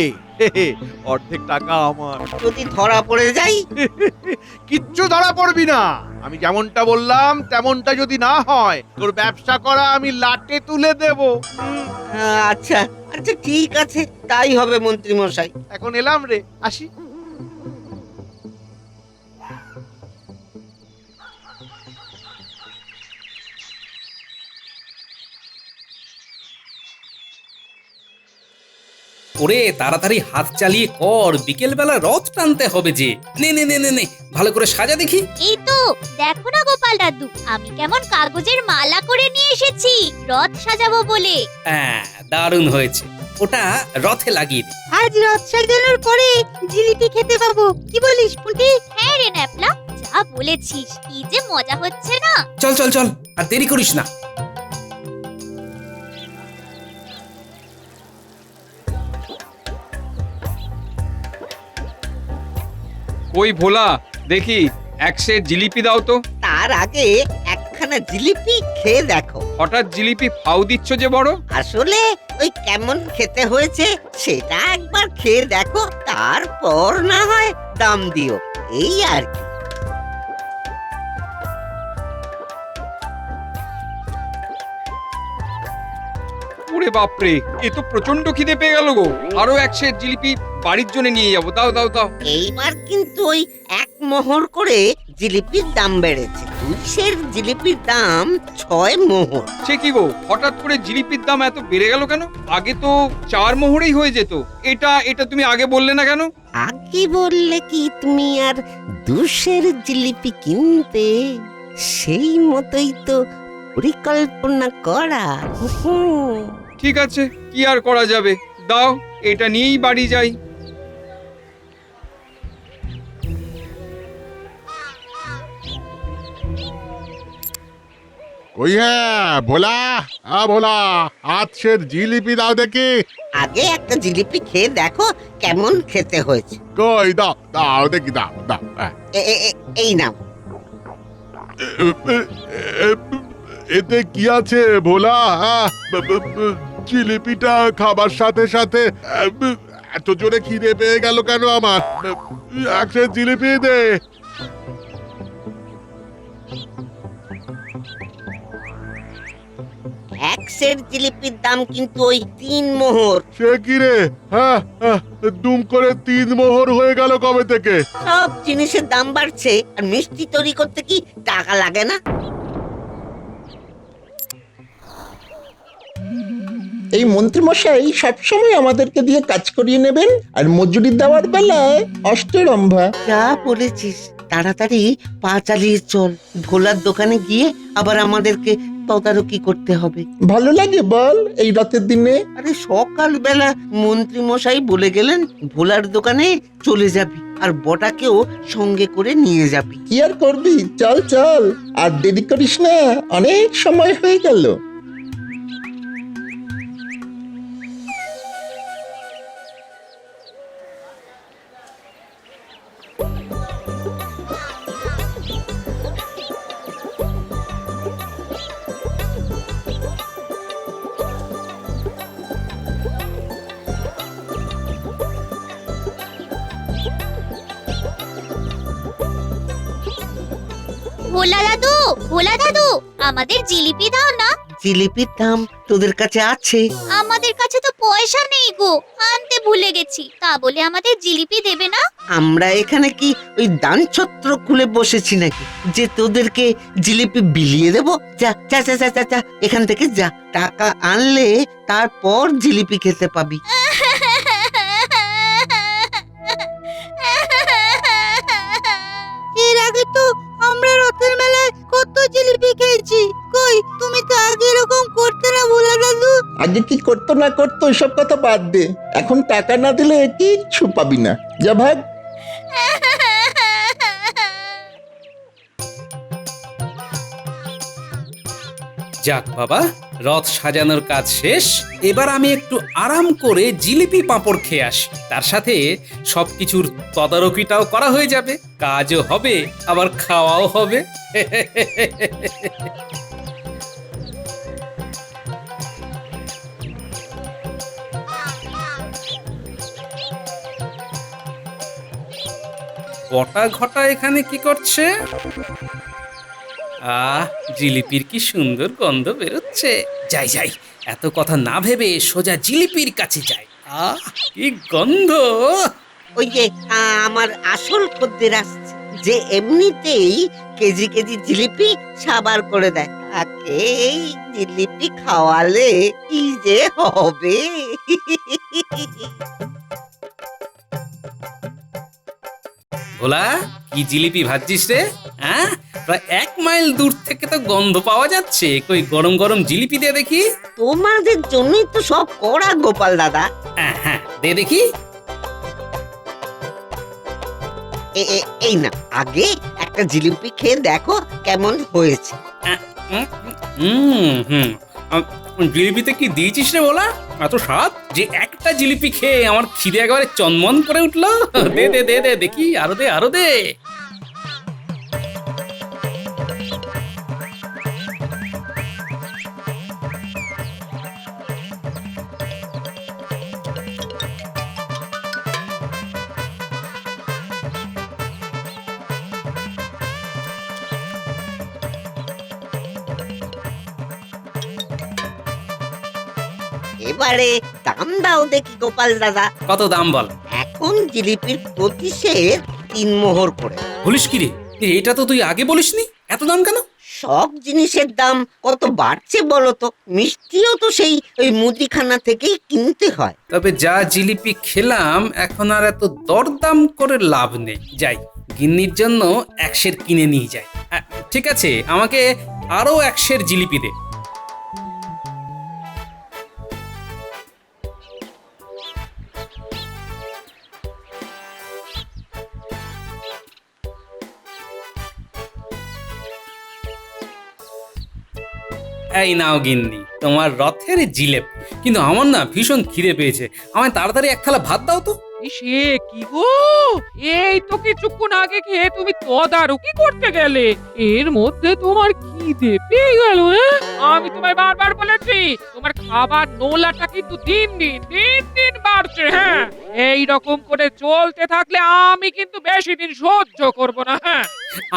অর্ধেক টাকা আমার। যদি ধরা পড়ে যাই? কিচ্ছু ধরা পড়বি না। আমি যেমনটা বললাম তেমনটা যদি না হয়, তোর ব্যবসা করা আমি লাটে তুলে দেব। আচ্ছা আচ্ছা, ঠিক আছে, তাই হবে মন্ত্রী মশাই। এখন এলাম রে, আসি। ওরে তাড়াতাড়ি হাত চালিয়ে কর, বিকেল বেলা রথ টানতে হবে যে। নে নে নে নে নে, ভালো করে সাজা দেখি। এই তো দেখো না গোপাল দাদু, আমি কেমন কাগজের মালা করে নিয়ে এসেছি রথ সাজাবো বলে। হ্যাঁ, দারুণ হয়েছে। ওটা রথে লাগিয়ে দে। আজ রথ সাজানোর পরে জিলিপি খেতে পাবো, কি বলিস পুঁটি? হ্যাঁ রে ন্যাপলা, যা বলেছিস, কি যে মজা হচ্ছে না। চল চল চল, আর দেরি করিস না। ওই ভোলা, দেখি 1 সের জিলিপি দাও তো। তার আগে একখানা জিলিপি খেয়ে দেখো। হঠাৎ জিলিপি ফাউ দিচ্ছ যে বড়? আসলে ওই কেমন খেতে হয়েছে সেটা একবার খেয়ে দেখো, তারপর না হয় দাম দিও, এই আর কি। ওরে বাপরে, এ তো প্রচন্ড খিদে পেয়ে গেল গো। আরো 1 সের জিলিপি বাড়ির জন্য নিয়ে যাবো। দাও দাও দাও। এইবার কিন্তু ওই 1 মোহর করে জিলিপির দাম বেড়েছে। 2 সের জিলিপির দাম 6 মোহর। সে কি গো, হঠাৎ করে জিলিপির দাম এত বেড়ে গেল কেন? আগে তো 4 মোহরেই হয়ে যেত। এটা তুমি আগে বললে না কেন? আগে বললে কি তুমি আর 2 সের জিলিপি কিনতে? সেই মতোই তো পরিকল্পনা করা। ঠিক আছে, কি আর করা যাবে। দাও, এটা নিয়েই বাড়ি যাই। ওই হ্যাঁ ভোলা, ভোলা, আজকের জিলিপি দাও দেখি। আগে একটা জিলিপি খেয়ে দেখো কেমন খেতে হয়েছে। কই দাও, দাও দেখি, দাও দাও। এই নাও। এতে কি আছে ভোলা? জিলিপিটা খাবার সাথে সাথে এত জোরে খিদে পেয়ে গেল কেন আমার? 1 সের জিলিপি দে। 1 সের জিলিপির দাম কিন্তু ওই 3 মোহর। সে কি রে? হ্যাঁ, দুম করে 3 মোহর হয়ে গেল কবে থেকে? সব জিনিসের দাম বাড়ছে, আর মিষ্টি তৈরি করতে কি টাকা লাগে না? এই মন্ত্রীমশাই সবসময় আমাদেরকে দিয়ে কাজ করিয়ে নেবেন, আর মজুরি দেওয়ার বেলায় অষ্টরম্ভা। যা বলেছিস, তাড়াতাড়ি পা চালিয়ে চল। ভোলার দোকানে গিয়ে আবার আমাদেরকে তদারকি করতে হবে। ভালো লাগে বল এই রথের দিনে? আরে সকালবেলা মন্ত্রী মশাই বলে গেলেন ভোলার দোকানে চলে যাবি, আর বটাকেও সঙ্গে করে নিয়ে যাবি। কি আর করবি, চল চল, আর দেরি করিস না, অনেক সময় হয়ে গেল। ভোলা দাদু, ভোলা দাদু, আমাদের জিলিপি দাও না। জিলিপির দাম তোদের কাছে আছে? আমাদের কাছে তো পয়সা নেই গো, আনতে ভুলে গেছি। তা বলে আমাদের জিলিপি দেবে না? আমরা এখানে কি ওই দান ছত্র খুলে বসেছি নাকি যে তোদেরকে জিলিপি বিলিয়ে দেবো? যা যা যা যা যা যা, এখান থেকে যা। টাকা আনলে তারপর জিলিপি খেতে পাবি। এর আগে তো আমরা রথের মেলায় কত জিলিপি খেয়েছি। কই, তুমি তো আগে এরকম করতে না ভোলা দাদু। আগে কি করতো না করতো এসব কথা বাদ দে, এখন টাকা না দিলে কিচ্ছু পাবি না। যা ভাগ। যাক বাবা, রথ সাজানোর কাজ শেষ। এবার আমি একটু আরাম করে জিলিপি পাঁপড় খেয়ে আসি, তার সাথে সবকিছুর তদারকিটাও করা হয়ে যাবে, কাজও হবে আবার খাওয়াও হবে। বটা ঘটা এখানে কি করছে? জিলিপির কি সুন্দর গন্ধ বেরোচ্ছে। যাই যাই, এত কথা না ভেবে সোজা জিলিপির কাছে যাই। কি গন্ধ! ওই যে আমার আসল খদ্দের আসছে, যে এমনিতেই কেজি কেজি জিলিপি সাবার করে দেয়। তাকে এই জিলিপি খাওয়ালে কি যে হবে। ভোলা, কি জিলিপি ভাজছিস রে? হ্যাঁ, প্রায় 1 মাইল দূর থেকে তো গন্ধ পাওয়া যাচ্ছে। কই গরম গরম জিলিপি দে দেখি। তোমাদের জন্যই তো সব করা গোপাল দাদা। হ্যাঁ, দে দেখি। এই না, আগে একটা জিলিপি খেয়ে দেখো কেমন হয়েছে। জিলিপিতে কি দিয়েছিস রে ভোলা? এত স্বাদ যে একটা জিলিপি খেয়ে আমার খিদে একেবারে চনমন করে উঠলো। দে দে দে দে দেখি, আরো দে আরো দে। এবারে দাম দাও দেখি গোপাল দাদা। কত দাম বল? এখন জিলিপির প্রতি সের 3 মোহর করে। বলিস কি রে? এটা তো তুই আগে বলিসনি। এত দাম কেন? সব জিনিসের দাম কত বাড়ছে বলো তো। মিষ্টিও তো সেই ওই মুদিখানা থেকেই কিনতে হয়। তবে যা জিলিপি খেলাম, এখন আর এত দরদাম করে লাভ নেই। যাই, গিন্নির জন্য 1 সের কিনে নিয়ে যাই। ঠিক আছে, আমাকে আরো 1 সের জিলিপি দে। এই নাও গিন্নি, তোমার রথের জিলেপি। কিন্তু আমার না ভীষণ খিদে পেয়েছে, আমায় তাড়াতাড়ি 1 থালা ভাত দাও তো। সে কি গো, এই তো কিছুক্ষণ আগে খেয়ে তুমি তদারকি করতে গেলে, এর মধ্যে তোমার খিদে পেয়ে গেল? আমি তোমায় বারবার বলেছি তোমার খাবার নোলাটা কিন্তু দিন দিন বাড়ছে। হ্যাঁ, এই রকম করে চলতে থাকলে আমি কিন্তু বেশি দিন সহ্য করব না। হ্যাঁ,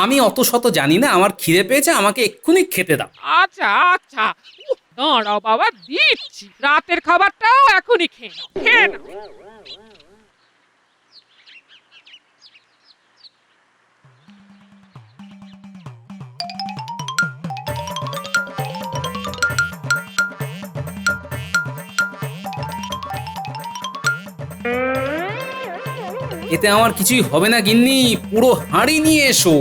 আমি অত শত জানি না, আমার খিদে পেয়েছে, আমাকে এক্ষুনি খেতে দাও। আচ্ছা, দাঁড়াও বাবা, দিচ্ছি। রাতের খাবারটাও এখনই খেয়ে নাও। এতে আমার কিছুই হবে না গিন্নি, পুরো হাঁড়ি নিয়ে এসো।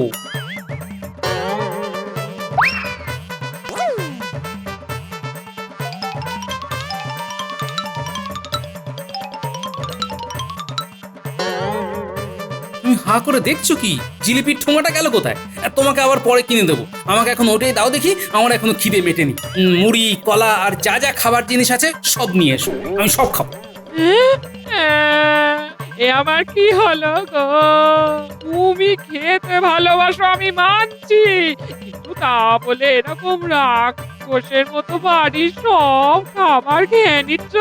তুমি হাঁ করে দেখছো কি? জিলিপির ঠোঙাটা গেল কোথায়? তোমাকে আবার পরে কিনে দেবো, আমাকে এখন ওটাই দাও দেখি। আমার এখনো খিদে মেটেনি। মুড়ি, কলা আর যা যা খাবার জিনিস আছে সব নিয়ে এসো, আমি সব খাবো। এ আমার কি হলো গো? তুমি খেতে ভালোবাসো আমি মানছি, কিন্তু তা বলে এরকম রাক্ষসের মতো বাড়ির সব খাবার খেয়ে নিচ্ছ?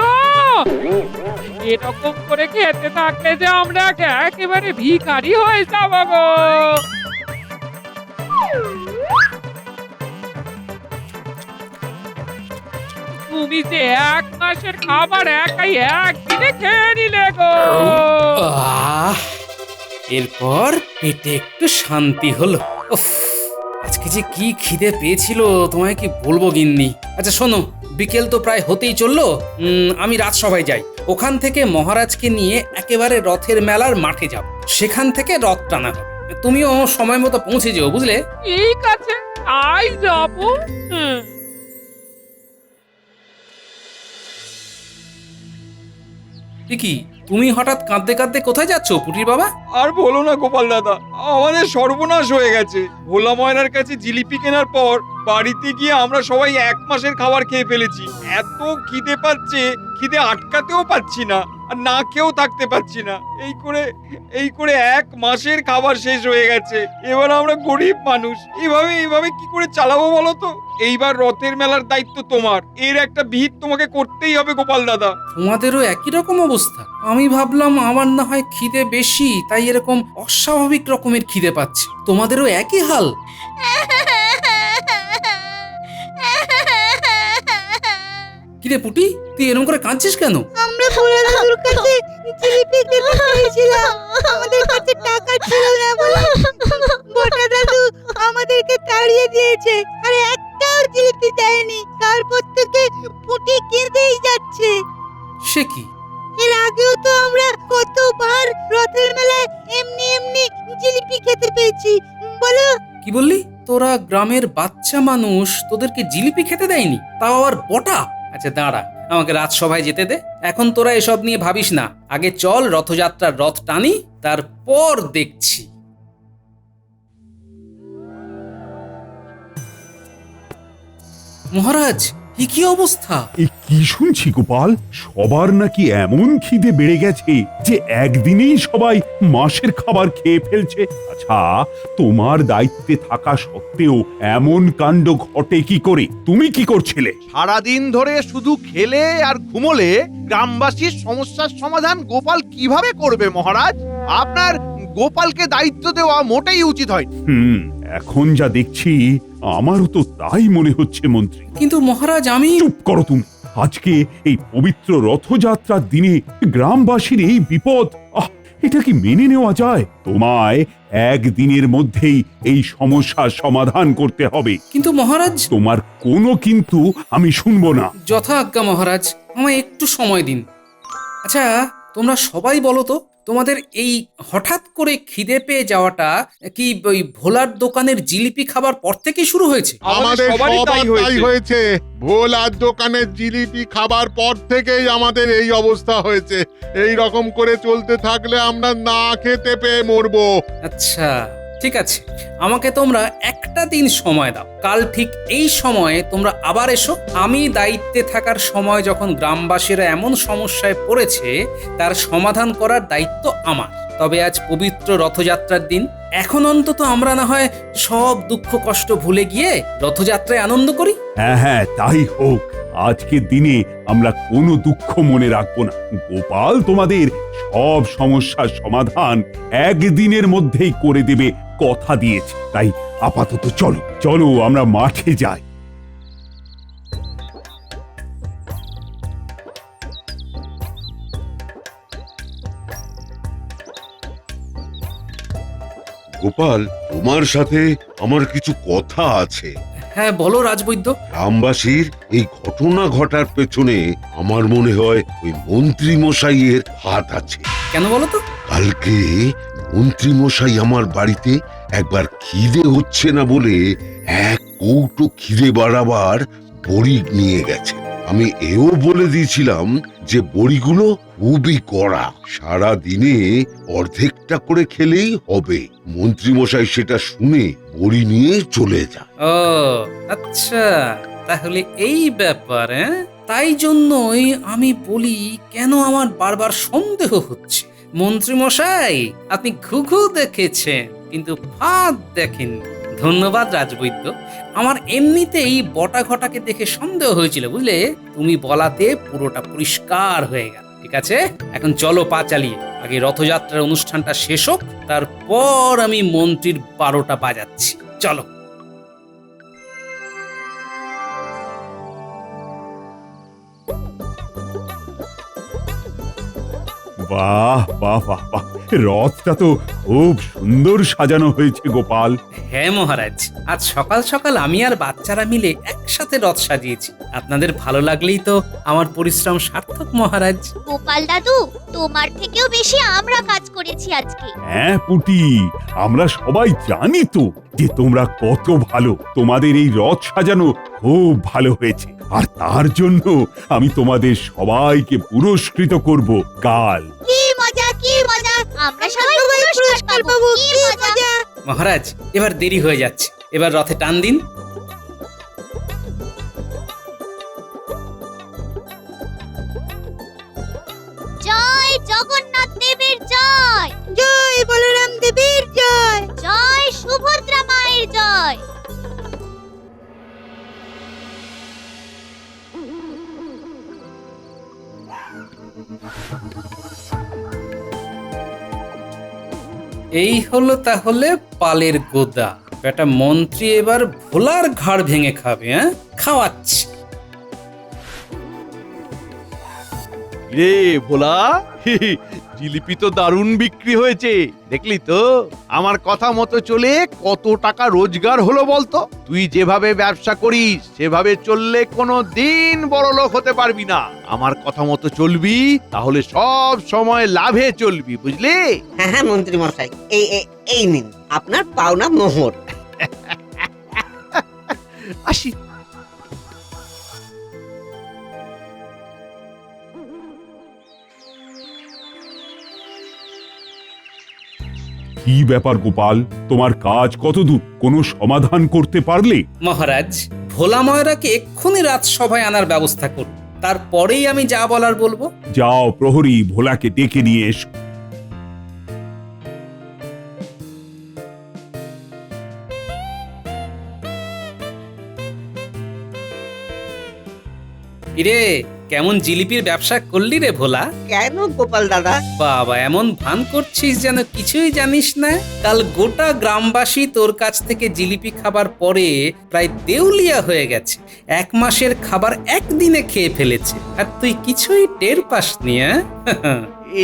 এরকম করে খেতে থাকলে যে আমরা একেবারে ভিখারি হয়ে যাবো গো। তুমি যে 1 মাসের খাবার একাই একদিনে খেয়ে নিলে গো। আহ, এরপর পেটে একটু শান্তি হলো। উফ, আজকে যে কি খিদে পেয়েছিল তোমায় কি বলবো গিন্নি। আচ্ছা শোনো, বিকেল তো প্রায় হতেই চললো। আমি রাজসভায় যাই, ওখান থেকে মহারাজকে নিয়ে একেবারে রথের মেলার মাঠে যাব, সেখান থেকে রথ টানা হবে। তুমিও সময় মতো পৌঁছে যেও, বুঝলে? ঠিক আছে, তাই যাবো। কি তুমি হঠাৎ কাঁদতে কাঁদতে কোথায় যাচ্ছ পুটির বাবা? আর বলো না গোপাল দাদা, আমাদের সর্বনাশ হয়ে গেছে। ভোলা ময়নার কাছে জিলিপি কেনার পর বাড়িতে গিয়ে আমরা সবাই 1 মাসের খাবার খেয়ে ফেলেছি। এত খিদে পাচ্ছে, খিদে আটকাতেও পাচ্ছি না, আর না খেয়েও থাকতে পাচ্ছি না। এই করে 1 মাসের খাবার শেষ হয়ে গেছে। এবার আমরা গরিব মানুষ, এইভাবে কি করে চালাবো বলো তো? এইবার রথের মেলার দায়িত্ব তোমার, এর একটা বিহিত তোমাকে করতেই হবে গোপাল দাদা। তোমাদেরও একই রকম অবস্থা? আমি ভাবলাম আমার না হয় খিদে বেশি, তাই এরকম অস্বাভাবিক রকমের খিদে পাচ্ছে। তোমাদেরও একই হাল? কিরে পুটি, তুই এরকম করে কাঁদছিস কেন? আমরা ভোলা দাদুর কাছে জিলিপি খেতে চেয়েছিলাম, আমাদের কাছে টাকা ছিল না বলে বটা দাদু আমাদেরকে তাড়িয়ে দিয়েছে, আর একটাও জিলিপি দেয়নি। তারপর থেকে পুটি কেঁদেই যাচ্ছে। সে কি? এর আগেও তো আমরা কতবার রথের মেলায় এমনি জিলিপি খেতে পেয়েছি, বলো? কি বললি? তোরা গ্রামের বাচ্চা মানুষ, তোদেরকে জিলিপি খেতে দেয়নি, তাও আবার বটা? আচ্ছা দাঁড়া, আমাকে রাজসভায় যেতে দে। এখন তোরা এসব নিয়ে ভাবিস না, আগে চল রথযাত্রার রথ টানি, তারপর দেখছি। মহারাজ, কি অবস্থা? এ কি শুনছি গোপাল, সবার নাকি এমন খিদে বেড়ে গেছে যে একদিনেই সবাই মাসের খাবার খেয়ে ফেলছে। আচ্ছা, তোমার দায়িত্বে থাকা সত্ত্বেও এমন কাণ্ড ঘটে কি করে? তুমি কি করছিলে? সারাদিন ধরে শুধু খেলে আর ঘুমোলে গ্রামবাসীর সমস্যার সমাধান গোপাল কিভাবে করবে মহারাজ? আপনার গোপালকে দায়িত্ব দেওয়া মোটেই উচিত হয়। এখন যা দেখছি আমারও তো তাই মনে হচ্ছে মন্ত্রী। কিন্তু মহারাজ, আমি... চুপ করো তুমি। আজকে এই পবিত্র রথযাত্রার দিনে গ্রামবাসীর এই বিপদ, এটা কি মেনে নেওয়া যায়? তোমায় একদিনের মধ্যেই এই সমস্যার সমাধান করতে হবে। কিন্তু মহারাজ... তোমার কোনো কিন্তু আমি শুনবো না। যথা আজ্ঞা মহারাজ, আমায় একটু সময় দিন। আচ্ছা তোমরা সবাই বলো তো, তোমাদের এই হঠাৎ করে খিদে পেয়ে যাওয়াটা কি ওই ভোলার দোকানের জিলিপি খাবার পর থেকে শুরু হয়েছে? আমাদের সবারই তাই হয়েছে। ভোলার দোকানের জিলিপি খাবার পর থেকেই আমাদের এই অবস্থা হয়েছে। এই রকম করে চলতে থাকলে আমরা না খেতে পেয়ে মরবো। আচ্ছা ঠিক আছে, আমাকে তোমরা একটা দিন সময় দাও। কাল ঠিক এই সময়ে তোমরা আবার এসো। আমি দায়িত্বে থাকার সময় যখন গ্রামবাসীরা এমন সমস্যায় পড়েছে, তার সমাধান করার দায়িত্ব আমার। তবে আজ পবিত্র রথযাত্রার দিন, এখন অন্তত আমরা না হয় সব দুঃখ কষ্ট ভুলে গিয়ে রথযাত্রায় আনন্দ করি। হ্যাঁ, তাই হোক। আজকের দিনে আমরা কোনো দুঃখ মনে রাখবো না। গোপাল তোমাদের সব সমস্যার সমাধান একদিনের মধ্যেই করে দেবে কথা দিয়েছে। তাই আপাতত চলো আমরা মাঠে যাই। গোপাল, তোমার সাথে আমার কিছু কথা আছে। হ্যাঁ বলো রাজবৈদ্য। গ্রামবাসীর এই ঘটনা ঘটার পেছনে আমার মনে হয় ওই মন্ত্রী মশাইয়ের হাত আছে। কেন বলো তো? কালকে মন্ত্রী মশাই আমার বাড়িতে একবার খিদে হচ্ছে না বলে 1 কৌটো খিদে বাড়াবার বড়ি নিয়ে গেছে। আমি এও বলে দিয়েছিলাম যে বড়িগুলো খুবই কড়া, সারা দিনে অর্ধেকটা করে খেলেই হবে। মন্ত্রী মশাই সেটা শুনে বড়ি নিয়ে চলে যায়। ও আচ্ছা, তাহলে এই ব্যাপার। তাই জন্যই আমি বলি, কেন আমার বারবার সন্দেহ হচ্ছে। মন্ত্রী মশাই, আপনি ঘুঘু দেখেছেন কিন্তু ফাঁদ দেখেননি। ধন্যবাদ রাজবৈদ্য। আমার এমনিতেই বটা ঘটাকে দেখে সন্দেহ হয়েছিল, বুঝলে? তুমি বলাতে পুরোটা পরিষ্কার হয়ে গেল। ঠিক আছে, এখন চলো পা চালিয়ে। আগে রথযাত্রার অনুষ্ঠানটা শেষ হোক, তারপর আমি মন্ত্রীর 12টা বাজাচ্ছি। চলো। বাহ বাহ বাহ বাহ, রথটা তো খুব সুন্দর সাজানো হয়েছে গোপাল। হ্যাঁ মহারাজ, আজ সকাল সকাল আমি আর বাচ্চারা মিলে একসাথে রথ সাজিয়েছি। আপনাদের ভালো লাগলেই তো আমার পরিশ্রম সার্থক মহারাজ। গোপাল দাদু, তোমার থেকেও বেশি আমরা কাজ করেছি আজকে। হ্যাঁ পুটি, আমরা সবাই জানি তো যে তোমরা কত ভালো। তোমাদের এই রথ সাজানো খুব ভালো হয়েছে, আর তার জন্য আমি তোমাদের সবাইকে পুরস্কৃত করব কাল। কি মজা, কি মজা! আমরা সবাই পুরস্কার পাবো। কি মজা! মহারাজ, এবার দেরি হয়ে যাচ্ছে, এবার রথে টান দিন। জয় জগন্নাথ দেবের জয়, জয় বলরাম দেবের জয়। জয় সুভদ্রা মায়ের জয়। এই হলো তাহলে পালের গোদা। বেটা মন্ত্রী এবার ভোলার ঘাড় ভেঙে খাবে। হ্যাঁ, খাওয়াচ্ছি। রে ভোলা, জিলিপি তো দারুণ বিক্রি হয়েছে, দেখলি তো? আমার কথা মতো চলে কত টাকা রোজগার হলো বলতো? তুই যেভাবে ব্যবসা করিস সেভাবে চললে কোনো দিন বড় লোক হতে পারবি না। আমার কথা মতো চলবি, তাহলে সব সময় লাভে চলবি, বুঝলি? হ্যাঁ হ্যাঁ মন্ত্রী মশাই, এই নিন আপনার পাওনা মোহর। আসি। কি ব্যাপার গোপাল, তোমার কাজ কতদূর? কোনো সমাধান করতে পারলে? মহারাজ, ভোলা ময়রাকে এক্ষুনি রাজসভায় আনার ব্যবস্থা করুন, তারপরেই আমি যা বলার বলবো। যাও প্রহরী, ভোলাকে ডেকে নিয়ে এসো। ইরে, কেমন জিলিপির ব্যবসা করলি রে ভোলা? কেন গোপাল দাদা? বাবা, এমন ভান করছিস যেন কিছুই জানিস না। কাল গোটা গ্রামবাসী তোর কাছ থেকে জিলিপি খাবার পরে প্রায় দেউলিয়া হয়ে গেছে। 1 মাসের খাবার একদিনে খেয়ে ফেলেছে, আর তুই কিছুই টের পাসনি।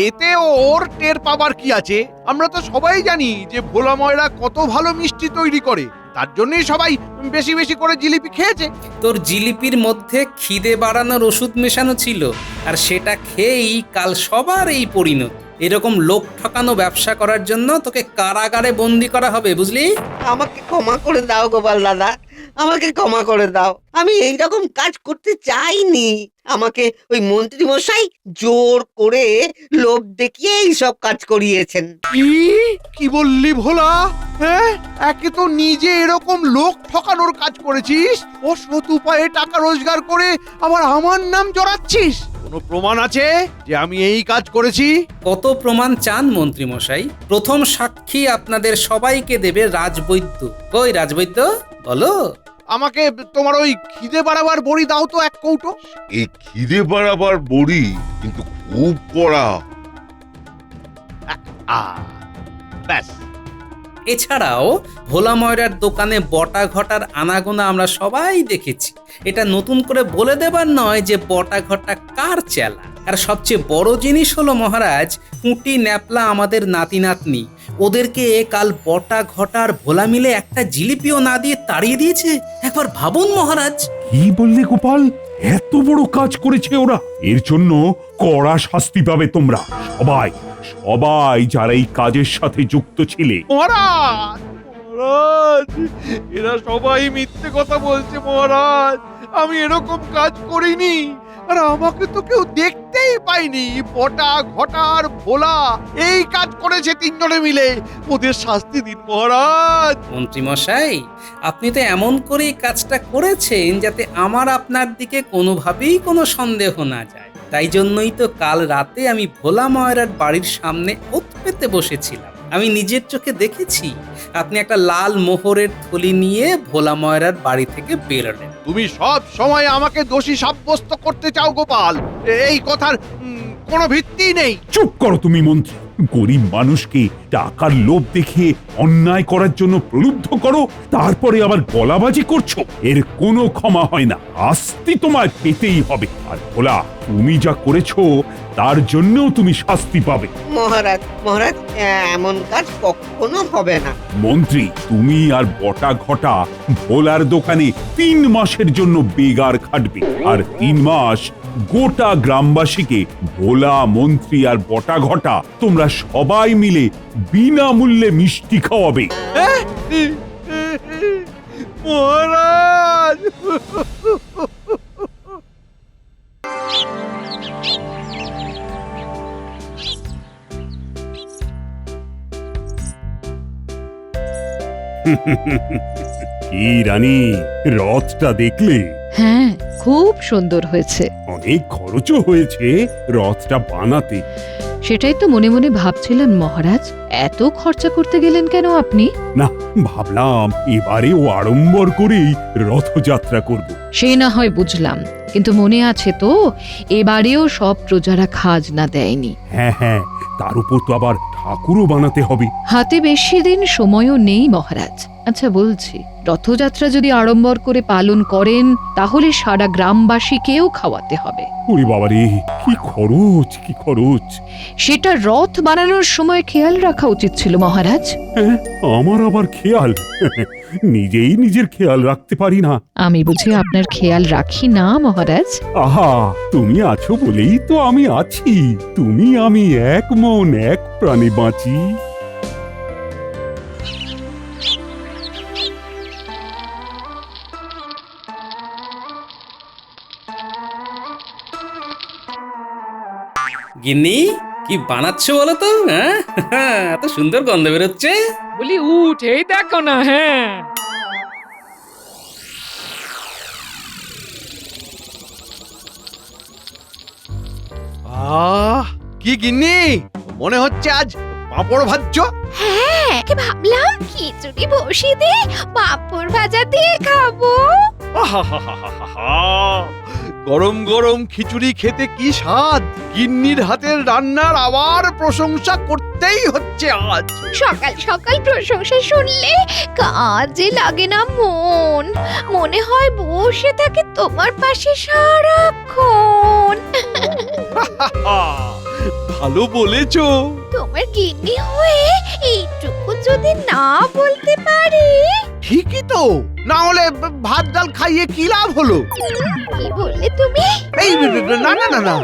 এতে ওর টের পাবার কি আছে? আমরা তো সবাই জানি যে ভোলা ময়রা কত ভালো মিষ্টি তৈরি করে, তার জন্যই সবাই বেশি বেশি করে জিলিপি খেয়েছে। তোর জিলিপির মধ্যে খিদে বাড়ানোর ওষুধ মেশানো ছিল, আর সেটা খেয়েই কাল সবার এই পরিণতি। এরকম লোক ঠকানো ব্যবসা করার জন্য তোকে কারাগারে বন্দি করা হবে, বুঝলি? আমাকে ক্ষমা করে দাও গোপাল দাদা, আমাকে ক্ষমা করে দাও। আমি এইরকম কাজ করতে চাইনি। আমাকে ওই মন্ত্রী মশাই জোর করে লোভ দেখিয়ে এইসব কাজ করিয়েছেন। কি বললি ভোলা? হ্যাঁ, একে তো নিজে এরকম লোক ঠকানোর কাজ করেছিস, ও সৎ উপায়ে টাকা রোজগার করে আবার আমার নাম জড়াচ্ছিস। কোনো প্রমাণ আছে যে আমি এই কাজ করেছি? কত প্রমাণ চান মন্ত্রী মশাই? প্রথম সাক্ষী আপনাদের সবাইকে দেবে রাজবৈদ্য। কই রাজবৈদ্য, বলো। আমাকে তোমার ওই খিদে বাড়াবার বড়ি দাও তো 1 কৌটো। এই খিদে বাড়াবার বড়ি কিন্তু খুব কড়া। ব্যাস। এছাড়াও ভোলা ময়রার দোকানে বটা ঘটার আনাগোনা আমরা সবাই দেখেছি। এটা নতুন করে বলে দেবার নয় যে বটা ঘটা কার চেলা। আর সবচেয়ে বড় জিনিস হলো মহারাজ, পুঁটি ন্যাপলা আমাদের নাতি নাতনি, ওদেরকে কাল বটা ঘটার ভোলা মিলে একটা জিলিপিও না দিয়ে তাড়িয়ে দিয়েছে। একবার ভাবুন মহারাজ। কি বললে গোপাল? এত বড় কাজ করেছে ওরা? এর জন্য কড়া শাস্তি পাবে তোমরা সবাই, সবাই যারা এই কাজের সাথে যুক্ত ছিলে। মহারাজ, মহারাজ, এরা সবাই মিথ্যে কথা বলছে মহারাজ। আমি এরকম কাজ করিনি, আর আমাকে তো কেউ দেখতেই পাইনি। বটা ঘটার ভোলা এই কাজ করেছে 3 জনে মিলে। ওদের শাস্তি দিন মহারাজ। মন্ত্রী মশাই, আপনি তো এমন করে কাজটা করেছেন যাতে আমার আপনার দিকে কোনোভাবেই কোনো সন্দেহ না যায়। তাই জন্যই তো কাল রাতে আমি ভোলা ময়রার বাড়ির সামনে ওত পেতে বসেছিলাম। আমি নিজের চোখে দেখেছি আপনি একটা লাল মোহরের থলি নিয়ে ভোলা ময়রার বাড়ি থেকে বেরোলেন। তুমি সব সময় আমাকে দোষী সাব্যস্ত করতে চাও গোপাল, এই কথার কোনো ভিত্তি নেই। চুপ করো তুমি মন্ত্রী। গরিব মানুষকে টাকার লোভ দেখিয়ে অন্যায় করার জন্য প্রলুব্ধ করো, তারপরে আবার গলাবাজি করছো। এর কোনো ক্ষমা হয় না, শাস্তি তোমায় পেতেই হবে। আর ভোলা, তুমি যা করেছো তার জন্যও তুমি শাস্তি পাবে। মহারাজ মহারাজ এমন কাজ কখনো হবে না। মন্ত্রী, তুমি আর বটা ঘটা ভোলার দোকানে 3 মাসের জন্য বেগার খাটবে। আর 3 মাস গোটা গ্রামবাসীকে ভোলা, মন্ত্রী আর বটা ঘটা তোমরা সবাই মিলে বিনামূল্যে মিষ্টি খাওয়াবে। মহারাজ কি রানী, রথটা দেখলে? হ্যাঁ, খুব সুন্দর হয়েছে। অনেক খরচও হয়েছে রথটা বানাতে। সেটাই তো মনে মনে ভাবছিলাম মহারাজ, এত খরচা করতে গেলেন কেন আপনি? না, ভাবলাম এবারেও আড়ম্বর করেই রথযাত্রা করব। সে না হয় বুঝলাম, কিন্তু মনে আছে তো এবারেও সব প্রজারা খাজনা দেয়নি। হ্যাঁ হ্যাঁ, তার উপর তো আবার ঠাকুরও বানাতে হবে। হাতে বেশি দিন সময়ও নেই মহারাজ। আচ্ছা বলছি, রথযাত্রা যদি আড়ম্বর করে পালন করেন তাহলে সারা গ্রামবাসীকেও খাওয়াতে হবে। ওরে বাবারে, কি খরচ, কি খরচ! সেটা রথ বানানোর সময় খেয়াল রাখা উচিত ছিল মহারাজ। হ্যাঁ, আমার আবার খেয়াল? নিজেই নিজের খেয়াল রাখতে পারি না। আমি বুঝি আপনার খেয়াল রাখি না মহারাজ? আহা, তুমি আছো বলেই তো আমি আছি। তুমি আমি এক মন এক প্রাণে বাঁচি। গিন্নি, কি বানাচ্ছ বলো তো? হ্যাঁ, এত সুন্দর গন্ধ বেরোচ্ছে। বলি উঠেই দেখো না। হ্যাঁ, কি গিন্নি, মনে হচ্ছে আজ পাঁপড় ভাজছ? হ্যাঁ, কি ভাবলাম খিচুড়ি বসিয়ে দিয়ে পাঁপড় ভাজা দিয়ে খাবো। আহাহাহাহাহা! গরম গরম খিচুড়ি খেতে কি স্বাদ! গিন্নির হাতের রান্নার আবার প্রশংসা করতেই হচ্ছে আজ। সকাল সকাল প্রশংসা শুনলে কাজে লাগে না মন, মনে হয় বসে থাকে তোমার পাশে সারাক্ষণ। ভালো বলেছো। তোমার গিন্নি হয়ে এইটুকু যদি না বলতে পারি। ঠিকই তো, না হলে ভাত ডাল খাইয়ে কি লাভ হলো? কি বললে তুমি? এই না না না না,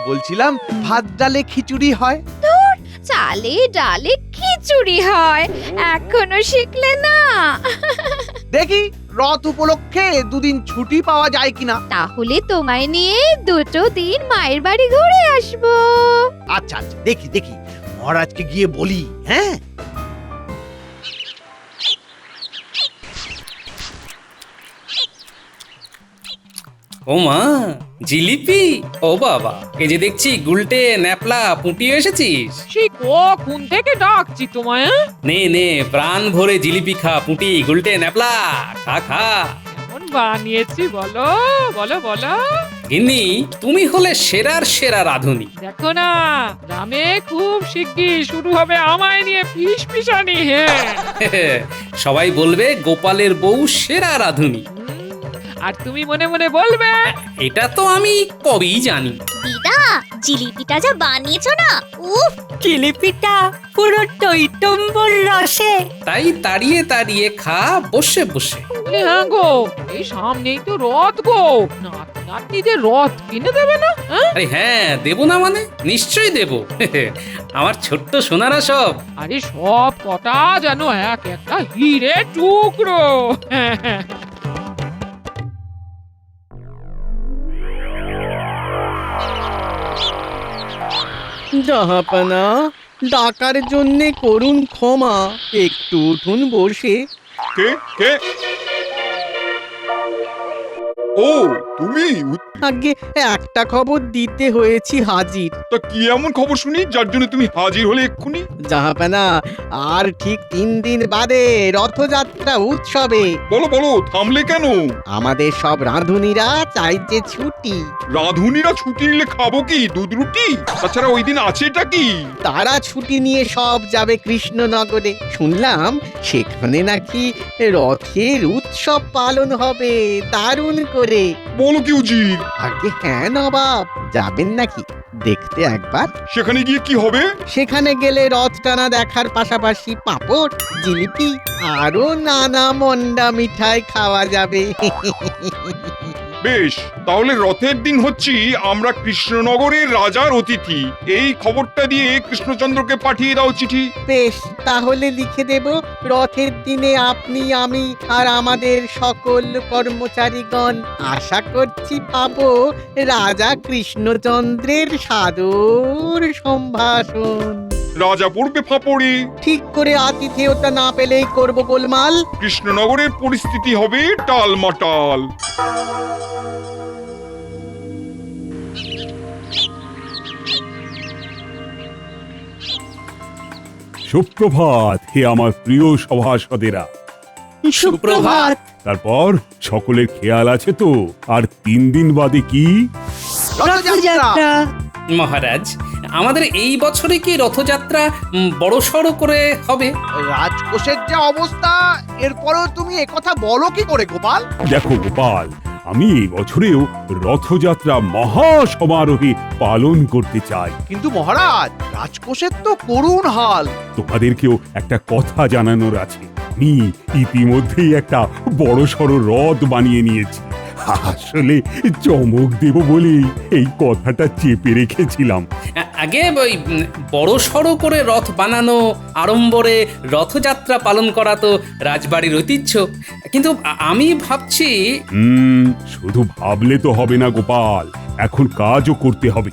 বলছিলাম ভাত ডালে খিচুড়ি হয়। তোর চালে ডালে খিচুড়ি হয়, এখনো শিখলে না? দেখি রথ উপলক্ষে 2 দিন ছুটি পাওয়া যায় কিনা। তাহলে তোমায় নিয়ে 2 দিন মায়ের বাড়ি ঘুরে আসবো। আচ্ছা আচ্ছা, দেখি দেখি মহারাজকে গিয়ে বলি। হ্যাঁ, ও মা, জিলিপি! ও বাবা, এই যে দেখছি গুলটে, ন্যাপলা, পুঁটিও এসেছিস। সেই কখন থেকে ডাকছি তোমায়। নে নে, প্রাণ ভরে জিলিপি খা, পুঁটি, গুলটে, ন্যাপলা, খা খা। কেমন বানিয়েছি বলো বলো বলো। গিন্নি, তুমি হলে সেরার সেরা রাঁধুনি। দেখো না, গ্রামে খুব শিগগির শুরু হবে আমায় নিয়ে ফিসফিসানি। হ্যাঁ, সবাই বলবে গোপালের বউ সেরা রাঁধুনি। আর তুমি মনে মনে বলবে এটা তো আমি কবেই জানি। দিদা, জিলিপিটা যা বানিয়েছো না, উফ! জিলিপিটা পুরো টইটম্বর রসে। তাই তাড়িয়ে তাড়িয়ে খা বসে বসে। বলি হ্যাঁ গো, এই সামনেই তো রথ গো, নাতি নাতনিদের রথ কিনে দেবে না? আরে হ্যাঁ, দেবো না মানে? নিশ্চয়ই দেবো। আমার ছোট্ট সোনারা সব। আরে সব কটা যেন এক একটা হিরে টুকরো। জাহাপানা, ডাকার জন্যে করুন ক্ষমা, একটু উঠুন বসে। কে কে? ও তুমি, আগে একটা খবর দিতে হয়েছি হাজির। তা কি এমন খবর শুনি যার জন্য তুমি হাজির হলে এক্ষুনি? জাহাপানা, আর ঠিক 3 দিন বাদে রথযাত্রা উৎসবে বলো বলো, থামলে কেন? আমাদের সব রাঁধুনিরা চাইছে ছুটি। রাঁধুনিরা ছুটি নিলে খাবো কি, দুধ রুটি? তাছাড়া ওই দিন আছেটা কি? তারা ছুটি নিয়ে সব যাবে কৃষ্ণনগরে। শুনলাম সেখানে নাকি রথের উৎসব পালন হবে দারুণ করে। বলো কি উজির? আগে হ্যাঁ নবাব, যাবেন নাকি দেখতে একবার? সেখানে গিয়ে কি হবে? সেখানে গেলে রথ টানা দেখার পাশাপাশি পাঁপড়, জিলিপি আরো নানা মন্ডা মিঠাই খাওয়া যাবে। বেশ, তাহলে রথের দিন হচ্ছি আমরা কৃষ্ণনগরের রাজার অতিথি। এই খবরটা দিয়ে কৃষ্ণচন্দ্রকে পাঠিয়ে দাও চিঠি। বেশ, তাহলে লিখে দেব, রথের দিনে আপনি, আমি আর আমাদের সকল কর্মচারীগণ আশা করছি পাবো রাজা কৃষ্ণচন্দ্রের সাদর সম্ভাষণ। রাজা পড়বে ফাঁপড়ে। ঠিক করে আতিথেয়তা না পেলেই করব গোলমাল। কৃষ্ণনগরের পরিস্থিতি হবে টালমাটাল। সুপ্রভাত হে আমার প্রিয় সভাসদেরা। সুপ্রভাত। তারপর সকলের খেয়াল আছে তো? আর 3 দিন বাদে কি? রথযাত্রা। মহারাজ, আমাদের এই বছরে কি রথযাত্রা বড়সড় করে হবে? রাজকোষের যা অবস্থা, এরপরেও তুমি একথা বলো কি করে গোপাল? দেখো গোপাল, আমি এই বছরেও রথযাত্রা মহা সমারোহে পালন করতে চাই। কিন্তু মহারাজ, রাজকোষের তো করুণ হাল। তোমাদেরকেও একটা কথা জানানোর আছে। আমি ইতিমধ্যেই একটা বড়সড় রথ বানিয়ে নিয়েছি। আসলে চমক দেব বলে এই কথাটা চেপে রেখেছিলাম। আগে ওই বড়সড় করে রথ বানানো, আড়ম্বরে রথযাত্রা পালন করা তো রাজবাড়ির ঐতিহ্য। কিন্তু আমি ভাবছি শুধু ভাবলে তো হবে না গোপাল, এখন কাজও করতে হবে।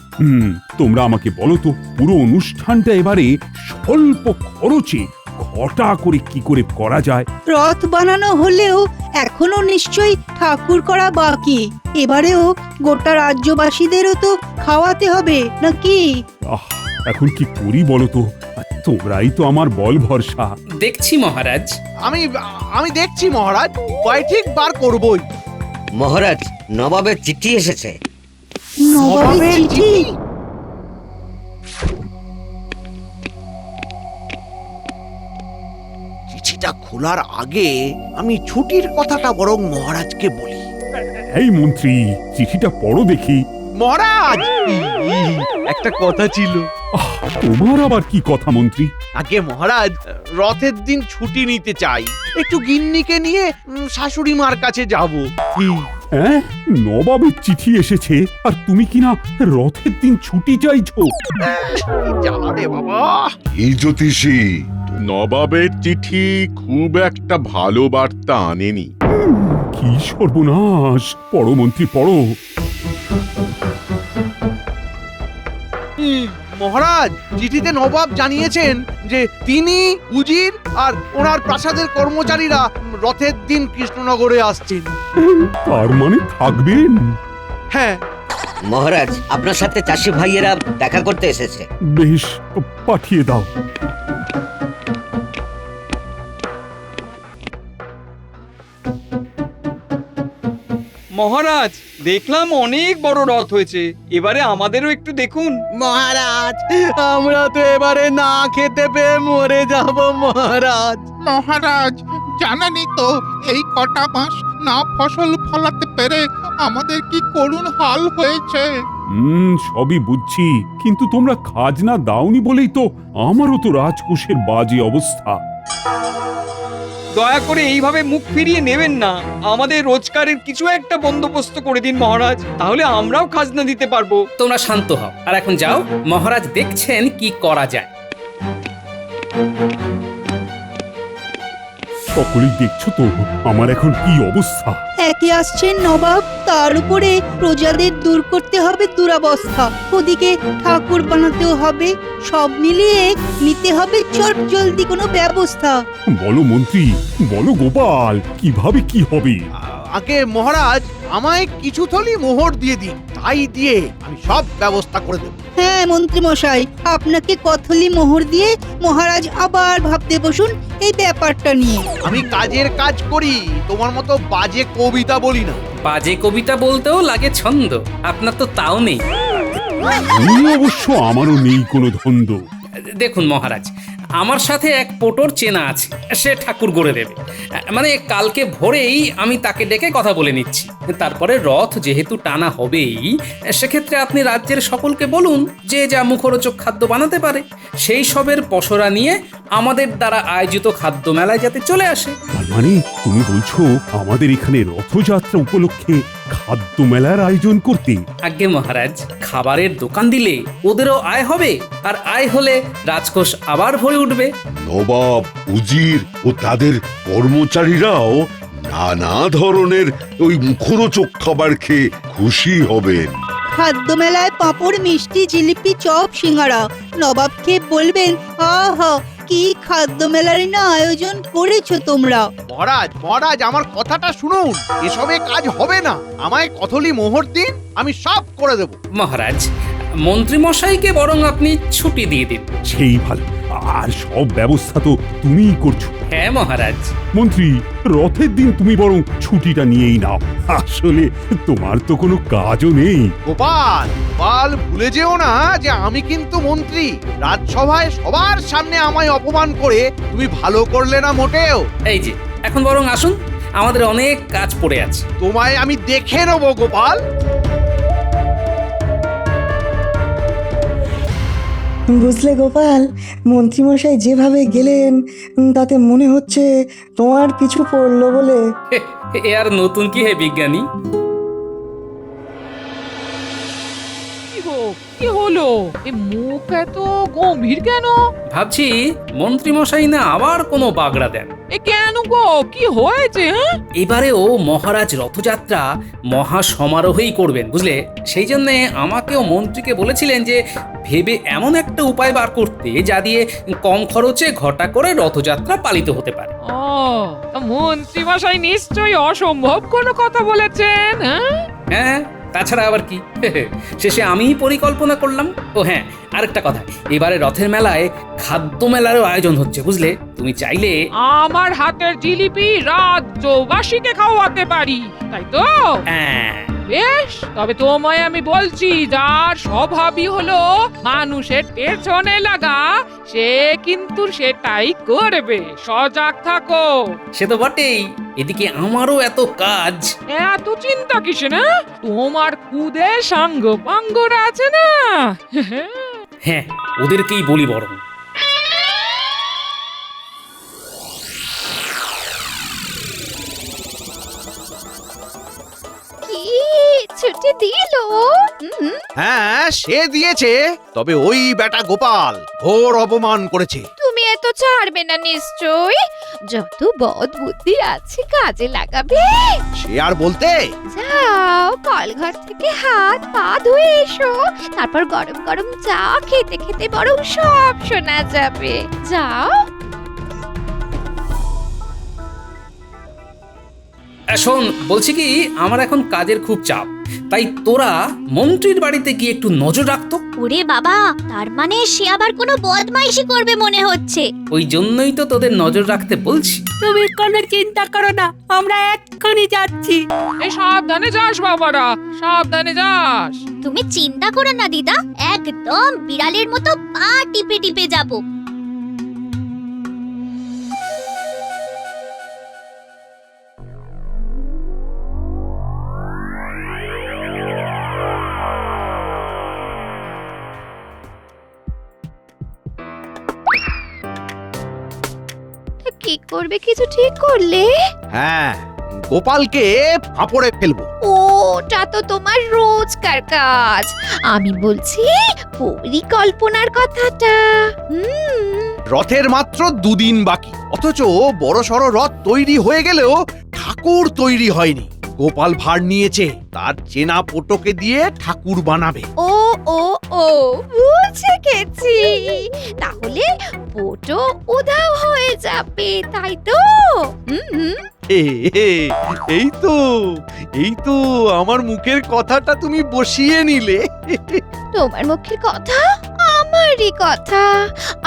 তোমরা আমাকে বলো তো, পুরো অনুষ্ঠানটা এবারে স্বল্প খরচে ঘটা করে কি করে করা যায়? রথ বানানো হলেও এখনো নিশ্চয়ই ঠাকুর করা বাকি। এবারেও গোটা রাজ্যবাসীদেরও তো খাওয়াতে হবে নাকি? এখন কি করি বলো তো? তোমরাই তো আমার বল ভরসা। দেখছি মহারাজ। আমি দেখছি মহারাজ, উপায় ঠিক বার করবই। মহারাজ, নবাবের চিঠি এসেছে। নবাবের চিঠি? চিঠিটা খোলার আগে আমি ছুটির কথাটা বরং মহারাজকে বলি। এই মন্ত্রী, চিঠিটা পড়ো দেখি। মহারাজ, একটা কথা ছিল। তোমার আবার কি কথা মন্ত্রী? আগে মহারাজ, রথের দিন ছুটি নিতে চাই, একটু গিন্নিকে নিয়ে শাশুড়ি মার কাছে যাব। হ্যাঁ, নবাবের চিঠি এসেছে আর তুমি কিনা রথের দিন ছুটি চাইছো? জ্বালা রে বাবা। এই জ্যোতিষী, নবাবের চিঠি খুব একটা ভালো বার্তা আনেনি। কি সর্বনাশ! পড়ো মন্ত্রী, পড়ো। মহারাজ, চিঠিতে নবাব জানিয়েছেন যে তিনি, উজির আর ওনার প্রাসাদের কর্মচারীরা রথের দিন কৃষ্ণনগরে আসছেন। তার মানে থাকবেন? হ্যাঁ মহারাজ, আপনার সাথে চাষি ভাইয়েরা দেখা করতে এসেছে। বেশ, পাঠিয়ে দাও। মহারাজ, দেখলাম অনেক বড় রথ হয়েছে, এবারে আমাদেরও একটু দেখুন। মহারাজ, আমরা তো এবারে না খেতে পেয়ে মরে যাব মহারাজ। মহারাজ, জানেনই তো এই কটা মাস না ফসল ফলাতে পেরে আমাদের কি করুণ হাল হয়েছে। সবই বুঝছি, কিন্তু তোমরা খাজনা দাওনি বলেই তো আমারও তো রাজকোষের বাজে অবস্থা। দয়া করে এইভাবে মুখ ফিরিয়ে নেবেন না, আমাদের রোজগারের কিছু একটা বন্দোবস্ত করে দিন মহারাজ, তাহলে আমরাও খাজনা দিতে পারবো। তোমরা শান্ত হও আর এখন যাও, মহারাজ দেখছেন কি করা যায়। সকলেই দেখছো তো আমার এখন কি অবস্থা। একে আসছেন নবাব, তার উপরে প্রজাদের দূর করতে হবে দুরবস্থা, ওদিকে ঠাকুর বানাতেও হবে, সব মিলিয়ে নিতে হবে চট জলদি কোনো ব্যবস্থা। বলো মন্ত্রী, বলো গোপাল, কিভাবে কি হবে? আগে মহারাজ আমায় কিছু থলি মোহর দিয়ে দিন, তাই দিয়ে আমি সব ব্যবস্থা করে দেব। হ্যাঁ মন্ত্রী মশাই, আপনাকে কথলি মোহর দিয়ে মহারাজ আবার ভাবতে বসুন এই ব্যাপারটা নিয়ে। আমি কাজের কাজ করি, তোমার মতো বাজে কবিতা বলি না। বাজে কবিতা বলতেও লাগে ছন্দ, আপনার তো তাও নেই। অবশ্য আমারও নেই কোনো ধন্দ। দেখুন মহারাজ, আমার সাথে এক পোটোর চেনা আছে, সে ঠাকুর গড়ে দেবে। মানে কালকে ভোরেই আমি তাকে ডেকে কথা বলে নিচ্ছি। তারপরে রথ যেহেতু টানা হবেই, সেক্ষেত্রে আপনি রাজ্যের সকলকে বলুন যে যা মুখরোচক খাদ্য বানাতে পারে সেই সবের পসরা নিয়ে আমাদের দ্বারা আয়োজিত খাদ্য মেলায় যাতে চলে আসে। তার মানে তুমি বলছো আমাদের এখানে রথযাত্রা উপলক্ষে খাদ্য মেলার আয়োজন করতে? আজ্ঞে মহারাজ, খাবারের দোকান দিলে ওদেরও আয় হবে, আর আয় হলে রাজকোষ আবার ভরে উঠবে। নবাব, উজির ও তাদের কর্মচারীরাও নানা ধরনের ওই মুখরোচক খাবার খেয়ে খুশি হবেন। খাদ্য মেলায় পাঁপড়, মিষ্টি, জিলিপি, চপ, সিঙ্গারা। নবাবকে বলবেন, আহা কি খাদ্য মেলার না আয়োজন করেছো তোমরা। মহারাজ মহারাজ আমার কথাটা শুনুন, এসবে কাজ হবে না। আমায় কথলি মোহর দিন, আমি সব করে দেব। মহারাজ, মন্ত্রী মশাইকে বরং আপনি ছুটি দিয়ে দিন। সেই ভালো, আর সব ব্যবস্থা তো তুমিই করছো। হ্যাঁ মহারাজ। মন্ত্রী, রথের দিন তুমি বরং ছুটিটা নিয়েই নাও, আসলে তোমার তো কোনো কাজও নেই। গোপাল গোপাল, ভুলে যেও না যে আমি কিন্তু মন্ত্রী। রাজসভায় সবার সামনে আমায় অপমান করে তুমি ভালো করলে না মোটেও। এই যে এখন বরং আসুন, আমাদের অনেক কাজ পড়ে আছে। তোমায় আমি দেখে নেবো গোপাল। বুঝলে গোপাল, মন্ত্রীমশাই যেভাবে গেলেন তাতে মনে হচ্ছে তোমার কিছু পড়লো বলে। এ আর নতুন কি হে বিজ্ঞানী? কি হলো? এ মুখ এত গম্ভীর কেন? ভাবছি মন্ত্রী মশাই না আবার কোনো বাগড়া দেন। এ কেন গো, কি হয়েছে? এবারেও মহারাজ রথযাত্রা মহা সমারোহেই করবেন, বুঝলে? সেই জন্য আমাকেও মন্ত্রীকে বলেছিলেন যে ভেবে এমন একটা উপায় বার করতে যা দিয়ে কম খরচে ঘটা করে রথযাত্রা পালিত হতে পারে। ও, মন্ত্রী মশাই নিশ্চয়ই অসম্ভব কোনো কথা বলেছেন। হ্যাঁ, তাছাড়া আবার কি? শেষে আমিই পরিকল্পনা করলাম। ও হ্যাঁ, আরেকটা কথা, এবারে রথের মেলায় খাদ্য মেলারও আয়োজন হচ্ছে, বুঝলে? তুমি চাইলে আমার হাতের জিলিপি রাজ্যবাসীকে খাওয়াতে পারি, তাই তো? হ্যাঁ। বেশ, তবে তোমায় আমি বলছি, যার স্বভাবই হলো মানুষের পেছনে লাগা, সে কিন্তু সেটাই করবে। সজাগ থাকো। সে তো বটেই, এদিকে আমারও এত কাজ। এত চিন্তা কিসে না? তোমার খুদে সাঙ্গ পাঙ্গরা আছে না। হ্যাঁ, ওদেরকেই বলি বরং। কি ছুটি দিল? হ্যাঁ সে দিয়েছে, তবে ওই বেটা গোপাল ঘোর অপমান করেছে। তুমি এত ছাড়বে না নিশ্চয়? যত বদ বুদ্ধি আছে কাজে লাগাবে। সে আর বলতে। যাও, কলঘর থেকে হাত পা ধুয়ে এসো, তারপর গরম গরম চা খেতে খেতে বরং সব শোনা যাবে। যাও। শোন, বলছি কি, আমার এখন কাজের খুব চাপ, তাই তোরা মন্ত্রীর বাড়িতে গিয়ে একটু নজর রাখতো। ওরে বাবা, তার মানে সে আবার কোনো বদমাইশি করবে মনে হচ্ছে। ওই জন্যই তো তোদের নজর রাখতে বলছি। তুমি কোনো চিন্তা করো না, আমরা এক্ষুনি যাচ্ছি। এই সাবধানে যাস বাবারা, সাবধানে যাস। তুমি চিন্তা করো না দিদা, একদম বিড়ালের মতো পা টিপে টিপে যাবো। কি করবে, কিছু ঠিক করলে? হ্যাঁ, গোপালকে ফাঁপড়ে ফেলবো। ওটা তো তোমার রোজকার কাজ। আমি বলছি পরিকল্পনার কথাটা। রথের মাত্র 2 দিন বাকি, অথচ বড় সড় রথ তৈরি হয়ে গেলেও ঠাকুর তৈরি হয়নি। গোপাল ভার নিয়েছে, তার চেনা পোটোকে দিয়ে ঠাকুর বানাবে। ও ও ও, বুঝে গেছি। তাহলে পোটো উধাও হয়ে যাবে, তাই তো? এই তো আমার মুখের কথাটা তুমি বসিয়ে নিলে। তোমার মুখের কথা আমারই কথা,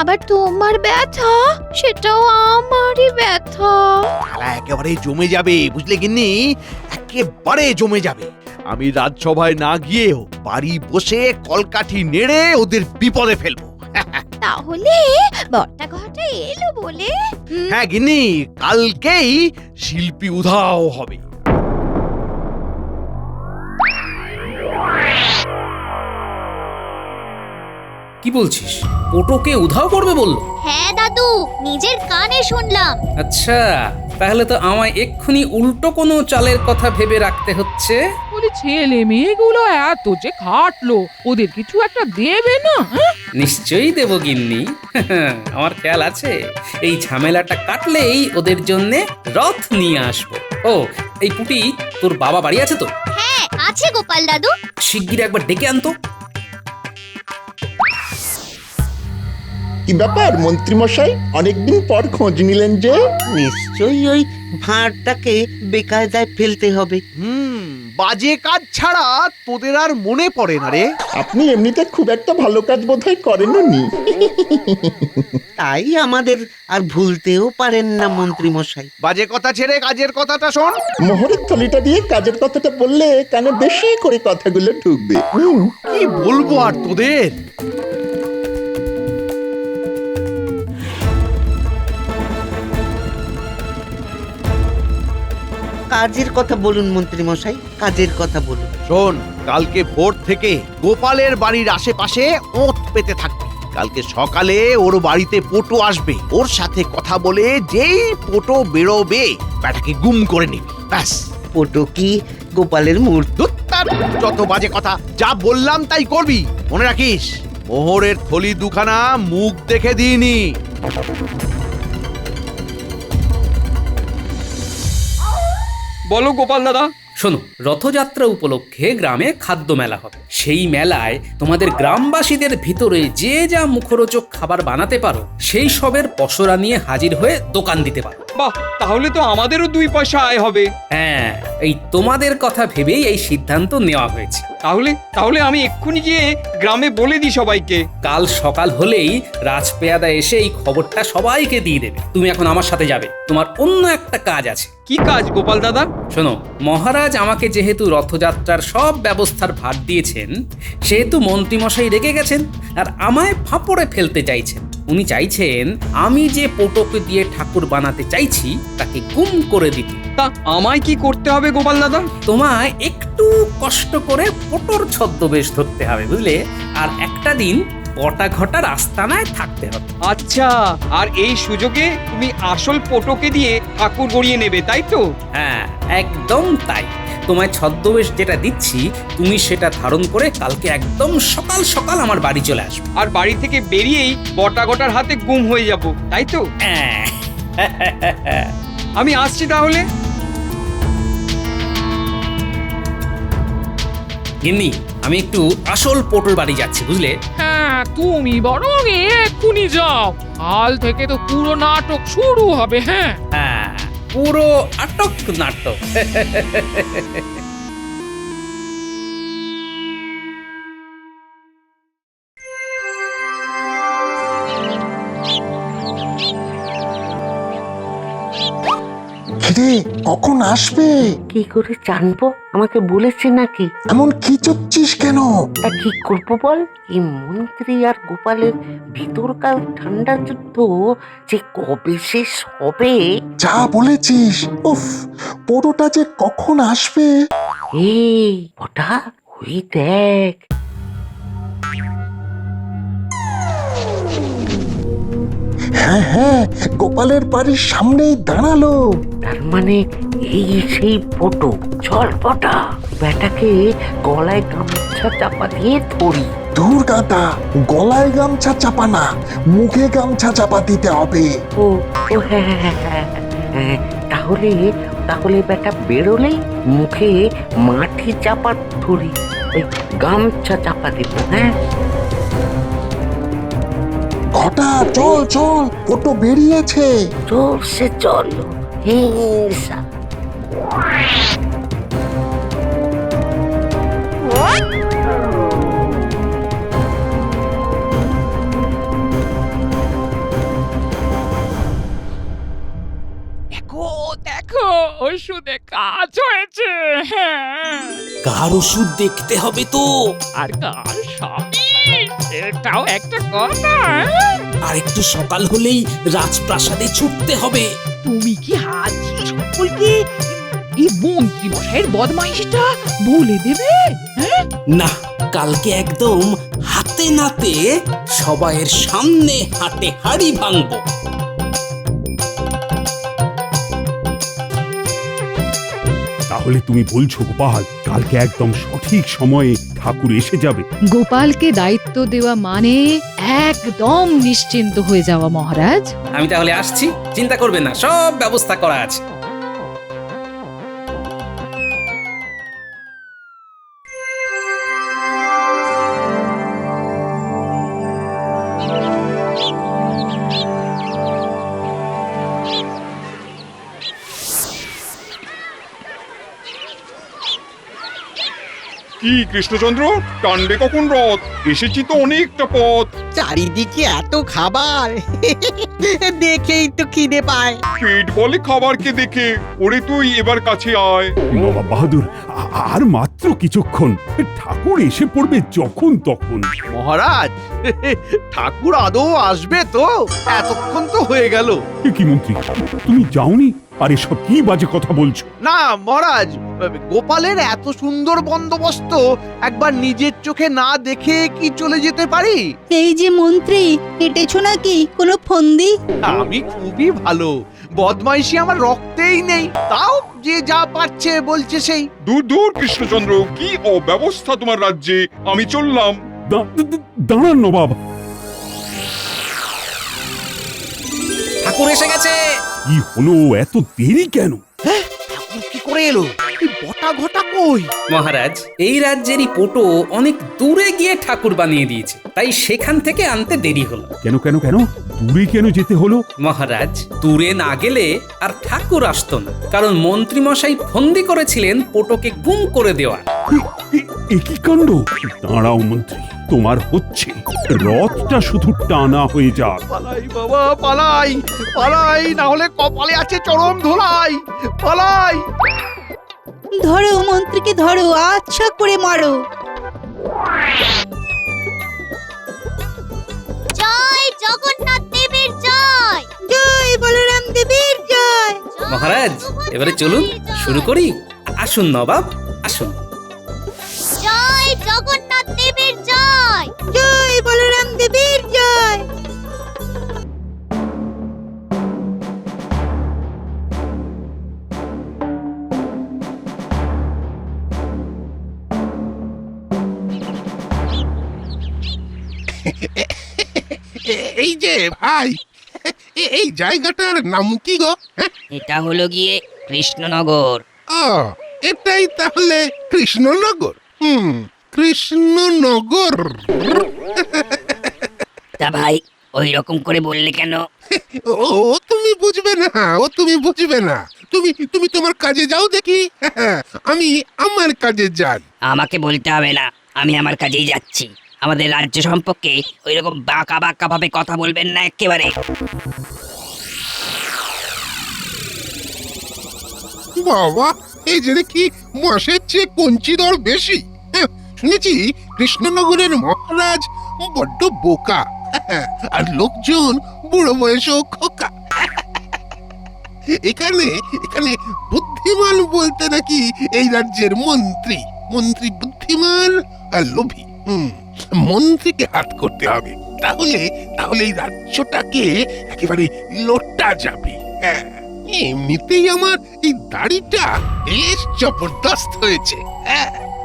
আবার তোমার ব্যথা সেটাও আমারই ব্যথা। খেলা একেবারে জমে যাবে, বুঝলে গিন্নি, একেবারে জমে যাবে। আমি রাজসভায় না গিয়েও বাড়ি বসে কলকাঠি নেড়ে ওদের বিপদে ফেলবো। তাহলে বর্তা ঘটা এলো বলে হ্যাঁ গিন্নি, কালকেই শিল্পী উধাও হবে। কি বলছিস? পোটোকে উধাও করবে বললো? হ্যাঁ দাদু, নিজের কানে শুনলাম। আচ্ছা, তাহলে তো আমায় এক্ষুনি উল্টো কোনো চালের কথা ভেবে রাখতে হচ্ছে। ওরে ছেলে মেয়েগুলো এত যে খাটলো, ওদের কিছু একটা দেবে না? নিশ্চয়ই দেব গিন্নি। আমার খেয়াল আছে, এই ঝামেলাটা কাটলেই ওদের জন্য রথ নিয়ে আসবো। ও, এই পুটি, তোর বাবা বাড়ি আছে তো? হ্যাঁ আছে গোপাল দাদু। শিগগির একবার ডেকে আনতো। কি ব্যাপার মন্ত্রীমশাই, অনেকদিন পর খোঁজ নিলেন যে? নিশ্চয়ই ওই ভাঁড়টাকে বেকায়দায় ফেলতে হবে। বাজে কাজ ছাড়া তোদের আর মনে পড়ে না রে। আপনি এমনিতে খুব একটা ভালো কাজ বোধহয় করেননি। তাই আমাদের আর ভুলতেও পারেন না মন্ত্রী মশাই। বাজে কথা ছেড়ে কাজের কথাটা শোন। মোহরের থলিটা দিয়ে কাজের কথাটা বললে কানে বেশি করে কথাগুলো ঢুকবে। কি বলবো আর তোদের। কাজের কথা বলুন মন্ত্রী মশাই, কাজের কথা বলুন। শোন, কালকে ভোর থেকে গোপালের বাড়ির আশেপাশে ওঁত পেতে থাকবি। কালকে সকালে ওর বাড়িতে পোটো আসবে, ওর সাথে কথা বলে যেই পোটো বেরোবে ব্যাটাকে গুম করে নিবি, ব্যাস। পোটো কি গোপালের মূর্তি? যত বাজে কথা, যা বললাম তাই করবি। মনে রাখিস, মোহরের থলি দুখানা মুখ দেখে দিইনি। বলো গোপাল দাদা। শোনো, রথযাত্রা উপলক্ষে গ্রামে খাদ্য মেলা হবে। সেই মেলায় তোমাদের গ্রামবাসীদের ভিতরে যে যা মুখরোচক খাবার বানাতে পারো, সেই সবের পসরা নিয়ে হাজির হয়ে দোকান দিতে পারো। বাহ, তাহলে তো আমাদেরও 2 পয়সা আয় হবে। হ্যাঁ, এই তোমাদের কথা ভেবেই এই সিদ্ধান্ত নেওয়া হয়েছে। তাহলে আমি এক্ষুনি গিয়ে গ্রামে বলে দিই সবাইকে। কাল সকাল হলেই রাজপেয়াদা এসে এই খবরটা সবাইকে দিয়ে দেবে। তুমি এখন আমার সাথে যাবে, তোমার অন্য একটা কাজ আছে। কি কাজ গোপাল দাদা? শোনো, মহারাজ আমাকে যেহেতু রথযাত্রার সব ব্যবস্থার ভার দিয়েছেন, সেহেতু মন্ত্রীমশাই রেগে গেছেন আর আমায় ফাঁপড়ে ফেলতে চাইছেন। উনি চাইছেন আমি যে পোটোকে দিয়ে ঠাকুর বানাতে চাইছি তাকে গুম করে দিতে। তা আমায় কি করতে হবে গোপাল দাদা? তোমায় একটু কষ্ট করে পোটোর ছদ্মবেশ ধরতে হবে, বুঝলে? আর একটা দিন বটা ঘটার আস্তানায় থাকতে হবে। আচ্ছা, আর এই সুযোগে তুমি আসল পোটোকে দিয়ে ঠাকুর গড়িয়ে নেবে, তাই তো? হ্যাঁ, একদম তাই। তোমায় ছদ্মবেশ যেটা দিচ্ছি, তুমি সেটা ধারণ করে কালকে একদম সকাল সকাল আমার বাড়ি চলে আসবে। আর বাড়ি থেকে বেরিয়েই বটা ঘটার হাতে গুম হয়ে যাব, তাই তো? আমি আসছি তাহলে। গিন্নি, আমি একটু আসল পোটোর বাড়ি যাচ্ছি, বুঝলে? হ্যাঁ, তুমি বরং এক্ষুনি যাও। কাল থেকে তো পুরো নাটক শুরু হবে। হ্যাঁ হ্যাঁ, পুরো আটক নাটক। রে কখন আসবে? কি করে জানবো? আমাকে বলেছে নাকি? এমন খিচুচ্ছিস কেন? তা কি করবো বল? এই মন্ত্রী আর গোপালের ভিতরকার ঠান্ডা যুদ্ধ যে কবে শেষ হবে। যা বলেছিস। উফ, পোড়োটা যে কখন আসবে। এই ওটা ওই দেখ। হ্যাঁ হ্যাঁ, গোপালের বাড়ির সামনেই দাঁড়ালো। তার মানে এই সেই ফটো। চল পটা, বেটাকে গলায় গামছা চাপা দিয়ে ধরি। দূর গাদা, গলায় গামছা চাপা না, মুখে গামছা চাপা দিতে হবে। ও ও হ্যাঁ হ্যাঁ হ্যাঁ হ্যাঁ, তাহলে তাহলে বেটা বেরোলেই মুখে মাটি চাপা ধরি, ওই গামছা চাপা দিব। হ্যাঁ ঘটা, চল চল, ফটো বেরিয়েছে। চল সে চল। হিংসা দেখো দেখো ওষুধে কাজ হয়েছে। হ্যাঁ, কার ওষুধ দেখতে হবে তো। আর কার স্বামী, এটাও একটা কথা। আর একটু সকাল হলেই রাজপ্রাসাদে ছুটতে হবে। তুমি কি হাজি সকলকে এই মন্ত্রী মশাইয়ের বদমাইশিটা বলে দেবে? হ্যাঁ, না, কালকে একদম হাতে নাতে সবাইয়ের সামনে হাটে হাড়ি ভাঙবো। তাহলে তুমি বলছো গোপাল কালকে একদম সঠিক সময়ে ঠাকুর এসে যাবে? গোপালকে দায়িত্ব দেওয়া মানে একদম নিশ্চিন্ত হয়ে যাওয়া মহারাজ। আমি তাহলে আসছি, চিন্তা করবেন না, সব ব্যবস্থা করা আছে। কি কৃষ্ণচন্দ্র, টানবে কখন রথ? এসেছি তো অনেকটা পথ। চারিদিকে এত খাবার দেখেই তো খিদে পায়। পেট বলে খাবারকে দেখে। ওরে তুই এবার কাছে আয়। বাবা বাহাদুর, আর মাত্র কিছুক্ষণ, ঠাকুর এসে পড়বে যখন তখন। মহারাজ, ঠাকুর আদৌ আসবে তো? এতক্ষণ তো হয়ে গেল। কি মন্ত্রী, তুমি যাওনি? আর এসব কি বাজে কথা বলছো? না মহারাজ, গোপালের এত সুন্দর বন্দোবস্ত একবার নিজের চোখে না দেখে কি চলে যেতে পারি? এই যে মন্ত্রী, কেটেছো নাকি কোনো ফন্দি? আমি খুবই ভালো, বদমাইশি আমার রক্তেই নেই। তাও যে যা পারছে বলছে সেই। দূর দূর কৃষ্ণচন্দ্র, কি অব্যবস্থা তোমার রাজ্যে। আমি চললাম। দাঁড়ান নবাব। ঠাকুর এসে গেছে। কি হলো, এত দেরি কেন? কি করে এলো? বটা ঘটা কই? মহারাজ, এই রাজ্যেরই পোটো অনেক দূরে গিয়ে ঠাকুর বানিয়ে দিয়েছে, তাই সেখান থেকে আনতে দেরি হলো। কেন কেন কেন দূরে কেন যেতে হলো? মহারাজ, দূরে না গেলে আর ঠাকুর আসতো না, কারণ মন্ত্রী মশাই ফন্দি করেছিলেন পোটোকে গুম করে দেওয়া। একই কাণ্ড! দাঁড়াও মন্ত্রী, তোমার হচ্ছে। রথটা শুধু টানা হয়ে যাক। পালাই বাবা, পালাই পালাই, না হলে কপালে আছে চরম ধোলাই। পালাই। ধরো মন্ত্রীকে, ধরো, আচ্ছা করে মারো। জয় জগন্নাথ দেবের জয়। জয় বলরাম দেবের জয়। মহারাজ, এবারে চলুন শুরু করি। আসুন নবাব, আসুন। জয় জগন্নাথ দেবের জয়। জয় বলরাম দেবের জয়। এই যে ভাই, এই জায়গাটার নাম কি গো? এটা হলো গিয়ে কৃষ্ণনগর। ও, এটাই তাহলে কৃষ্ণনগর। কৃষ্ণনগর। তা ভাই, ওই রকম করে বললে কেন? ও তুমি বুঝবে না, ও তুমি বুঝবে না। তুমি তুমি তোমার কাজে যাও দেখি, আমি আমার কাজে যাই। আমাকে বলতে হবে না, আমি আমার কাজেই যাচ্ছি। আমাদের রাজ্য সম্পর্কে ওই রকম বাঁকা বাঁকা ভাবে কথা বলবেন না একেবারে। বাবা, এই যে দেখি মাসের চেয়ে কঞ্চি দর বেশি। শুনেছি কৃষ্ণনগরের মহারাজ বড্ড বোকা, আর লোকজন বুড়ো বয়সেও খোকা। এখানে এখানে বুদ্ধিমান বলতে নাকি এই রাজ্যের মন্ত্রী। মন্ত্রী বুদ্ধিমান আর লোভী। মন্ত্রীকে হাত করতে হবে, তাহলে তাহলে এই রাজ্যটাকে একেবারে লোটা যাবে। এমনিতেই আমার এই দাড়িটা বেশ জবরদস্ত হয়েছে,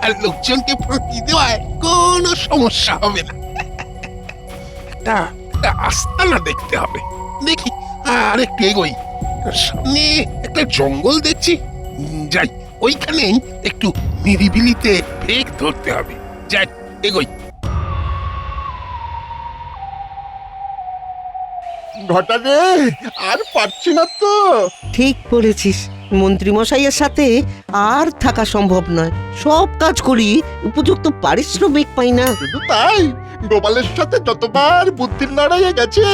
আর লোকজনকে ফাঁকি দেওয়ায় কোনো সমস্যা হবে না। একটা আস্তানা দেখতে হবে। দেখি আর একটু এগোই, সামনে একটা জঙ্গল দেখছি। যাই, ওইখানেই একটু নিরিবিলিতে ব্রেক ধরতে হবে। যাই, এগোই। ঘটা রে, আর পারছি না তো। ঠিক বলেছিস, মন্ত্রীমশাইয়ের সাথে আর থাকা সম্ভব নয়। সব কাজ করি, উপযুক্ত পারিশ্রমিক পাই না। শুধু তাই, গোপালের সাথে যতবার বুদ্ধির লড়াইয়ে গেছে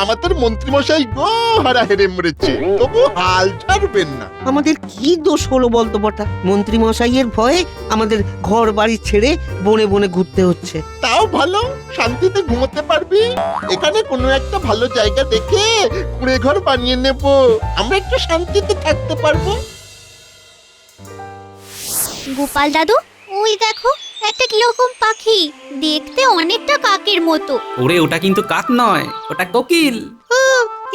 আমাদের মন্ত্রীমশাই গো হারা হেরে মরেছে, তবু হাল ছাড়বেন না। আমাদের কি দোষ হলো বলতো বটা? মন্ত্রীমশাইয়ের ভয়ে আমাদের ঘর বাড়ি ছেড়ে বনে বনে ঘুরতে হচ্ছে। তাও ভালো, শান্তিতে ঘুমোতে পারবি। এখানে কোনো একটা ভালো জায়গা দেখে কুঁড়ে ঘর বানিয়ে নেব, আমরা একটু শান্তিতে থাকতে পারবো। গোপাল দাদু, ওই দেখো একটা কিরকম পাখি, দেখতে অনেকটা কাকের মতো। ওরে ওটা কিন্তু কাক নয়, ওটা কোকিল। ও,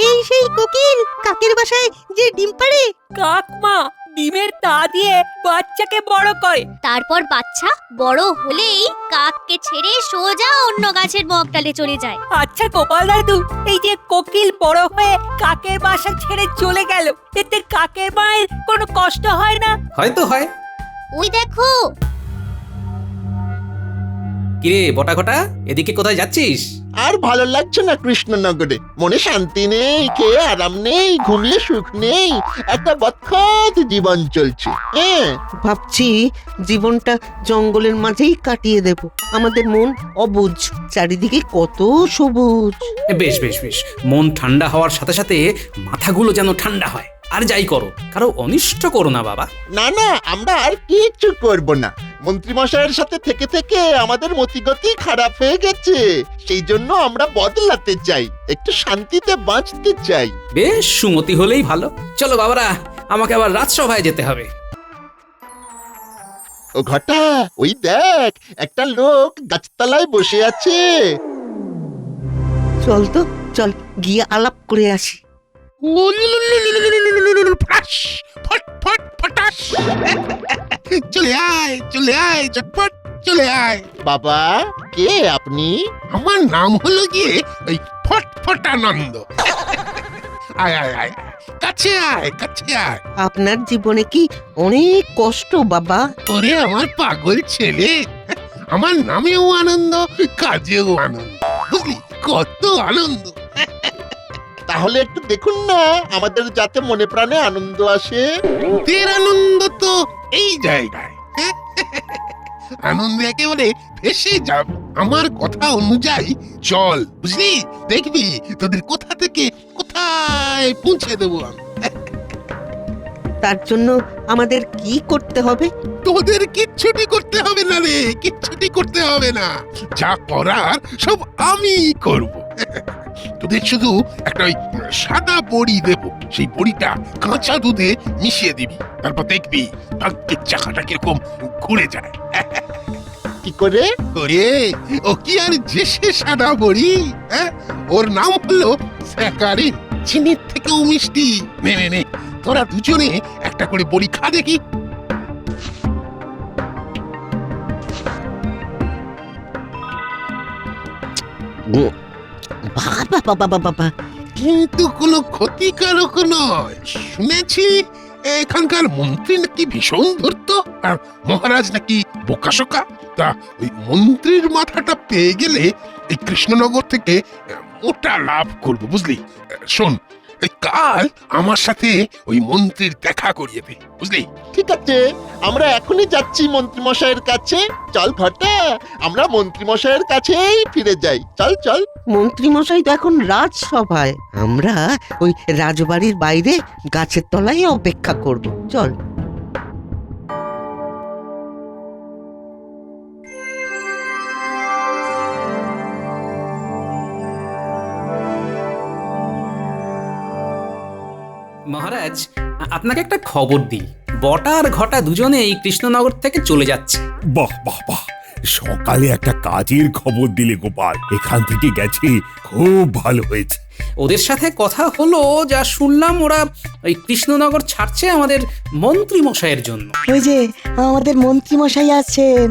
এই সেই কোকিল, কাকের বাসায় যে ডিম পাড়ে। কাক মা ডিমের তা দিয়ে বাচ্চাকে বড় করে, তারপর বাচ্চা বড় হলেই কাককে ছেড়ে সোজা অন্য গাছের মগডালে চলে যায়। আচ্ছা গোপাল দাদু, এই যে কোকিল বড় হয়ে কাকের বাসা ছেড়ে চলে গেল, এতে কাকের মায়ের কোনো কষ্ট হয় না? হয়তো হয়। ওই দেখো। কিরে বটা ঘটা, এদিকে কোথায় যাচ্ছিস? আর ভালো লাগছে না কৃষ্ণনগরে, মনে শান্তি নেই, খেয়ে আরাম নেই, ঘুমিয়ে সুখ নেই, একটা বদখত জীবন চলছে। হ্যাঁ, ভাবছি জীবনটা জঙ্গলের মাঝেই কাটিয়ে দেব। আমাদের মন অবুঝ, চারিদিকে কত সবুজ। বেশ বেশ বেশ, মন ঠান্ডা হওয়ার সাথে সাথে মাথাগুলো যেন ঠান্ডা হয়। আর যাই করো, কারো অনিষ্ট করো না বাবা। না না, আমরা আর কিচ্ছু করব না। মন্ত্রীমশাইয়ের সাথে থেকে থেকে আমাদের মতিগতি খারাপ হয়ে গেছে, সেই জন্য আমরা বদলাতে চাই, একটু শান্তিতে বাঁচতে চাই। বেশ, সুমতি হলেই ভালো। চলো বাবারা, আমাকে আবার রাজসভায় যেতে হবে। ও ঘটা, ওই দেখ একটা লোক গাছতলায় বসে আছে। চল তো, চল গিয়ে আলাপ করে আসি। চলে আয়, চলে আয়, ঝটপট চলে আয়। বাবা, কে আপনি? আমার নাম হলো গিয়ে ওই ফটফটানন্দ। আয় আয় আয়, কাছে আয়, কাছে আয়। আপনার জীবনে কি অনেক কষ্ট বাবা? ওরে আমার পাগল ছেলে, আমার নামেও আনন্দ, কাজেও আনন্দ, বুঝলি কত আনন্দ। তাহলে একটু দেখুন না, আমাদের যাতে মনে প্রাণে আনন্দ আসে। তোর আনন্দ তো এই জায়গায়, আনন্দে একেবারে ভেসে যাব। আমার কথা অনুযায়ী চল, বুঝলি, দেখবি তোদের কোথা থেকে কোথায় পৌঁছে দেবো আমি। তার জন্য আমাদের কি করতে হবে? তোদের কিচ্ছুটি করতে হবে না রে, কিচ্ছুটি করতে হবে না, যা করার সব আমি করব। তোদের শুধু একটা ওই সাদা বড়ি দেব, সেই বড়িটা কাঁচা দুধে মিশিয়ে দিবি, তারপর দেখবি ভাগ্যের চাকাটা কিরকম ঘুরে যায়। কি করে? ওরে, ও কি আর যে সে সাদা বড়ি, হ্যাঁ, ওর নাম হলো স্যাকারিন, চিনির থেকেও মিষ্টি। নে নে নে, তোরা দুজনে একটা করে বড়ি খা দেখি। বাবা বাবা বাবা বাবা, কিন্তু কোনো ক্ষতিকারক নয়। শুনেছি এখানকার মন্ত্রী নাকি ভীষণ ধূর্ত, আর মহারাজ নাকি বোকাশোকা। তা ওই মন্ত্রীর মাথাটা পেয়ে গেলে এই কৃষ্ণনগর থেকে মোটা লাভ করবো, বুঝলি। শোন, এই কাল আমার সাথে ওই মন্ত্রীর দেখা করিয়ে দে, বুঝলি। ঠিক আছে, আমরা এখনই যাচ্ছি মন্ত্রীমশাইয়ের কাছে। চল ঘটা, আমরা মন্ত্রীমশাইয়ের কাছেই ফিরে যাই। চল চল। মন্ত্রীমশাই তো এখন রাজসভায়, আমরা ওই রাজবাড়ির বাইরে গাছের তলায় অপেক্ষা করব। চল। মহারাজ, আপনাকে একটা খবর দিই, বটা আর ঘটা দুজনেই কৃষ্ণনগর থেকে চলে যাচ্ছে। বাহ বাহ বাহ, সকালে একটা কাজের খবর দিলে গোপাল, এখান থেকে গেছে, খুব ভালো হয়েছে। ওদের সাথে কথা হলো, যা শুনলাম ওরা ওই কৃষ্ণনগর ছাড়ছে আমাদের মন্ত্রী মশাইয়ের জন্য। ওই যে আমাদের মন্ত্রী মশাই আছেন।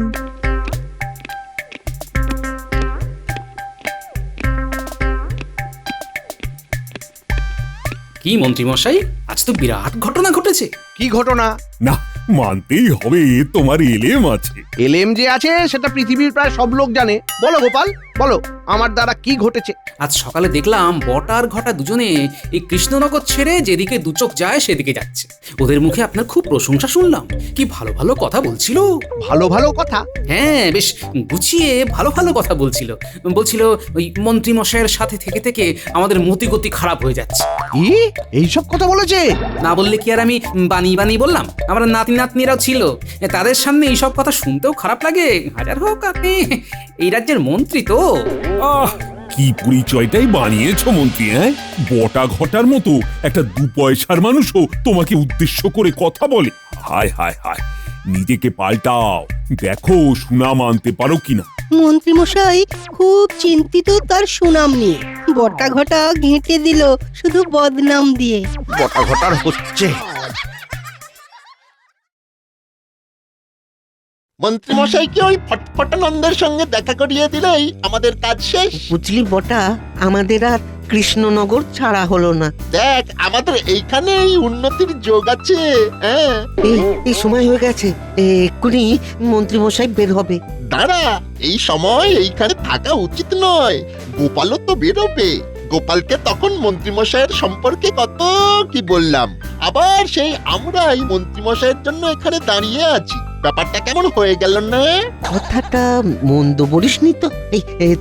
কি মন্ত্রী মশাই, আজ তো বিরাট ঘটনা ঘটেছে। কি ঘটনা? না, মানতেই হবে তোমার এলেম আছে। এলেম যে আছে সেটা পৃথিবীর প্রায় সব লোক জানে। বলো গোপাল। বলো আমার দ্বারা কি ঘটেছে? আজ সকালে দেখলাম বটা আর ঘটা দুজনে এই কৃষ্ণনগর ছেড়ে যেদিকে দু চোখ যায় সেদিকে যাচ্ছে। ওদের মুখে আপনার খুব প্রশংসা শুনলাম, কি ভালো ভালো কথা বলছিল। ভালো ভালো কথা? হ্যাঁ, বেশ গুছিয়ে ভালো ভালো কথা বলছিল। বলছিল ওই মন্ত্রী মশাইয়ের সাথে থেকে থেকে আমাদের মতিগতি খারাপ হয়ে যাচ্ছে। কি এইসব কথা বলেছে? না বললে কি আর আমি বানিয়ে বানিয়ে বললাম? আমার নাতি নাতনিরাও ছিল, তাদের সামনে এইসব কথা শুনতেও খারাপ লাগে। হাজার হোক আপনি এই রাজ্যের মন্ত্রী তো। আহ, কি পরিচয়টাই বানিয়েছো মন্ত্রী, হ্যাঁ? বটা ঘটার মতো একটা 2 পয়সার মানুষও তোমাকে উদ্দেশ্য করে কথা বলে। হায় হায় হায়, নিজেকে পাল্টাও, দেখো সুনাম আনতে পারো কিনা। মন্ত্রীমশাই খুব চিন্তিত তার সুনাম নিয়ে। বটা ঘটা ঘেঁটে দিল শুধু বদনাম দিয়ে। বটা ঘটার হচ্ছে। মন্ত্রীমশাইকে ওই ফটফটানন্দের সঙ্গে দেখা করিয়ে দিলেই আমাদের কাজ শেষ। বুঝলি বটা, আমাদের আর কৃষ্ণনগর ছাড়া হলো না। দেখ আমাদের এইখানে এই উন্নতির যোগ আছে। হ্যাঁ, এই সময় হয়ে গেছে, এক্ষুনি মন্ত্রী মশাই বের হবে। দাঁড়া, এই সময় এইখানে থাকা উচিত নয়। গোপালও তো বেরোবে। গোপালকে তখন মন্ত্রীমশাইয়ের সম্পর্কে কত কি বললাম, আবার সেই আমরাই মন্ত্রীমশাইয়ের জন্য এখানে দাঁড়িয়ে আছি। ব্যাপারটা কেমন হয়ে গেল না? কথাটা মন্দ বলিসনি তো।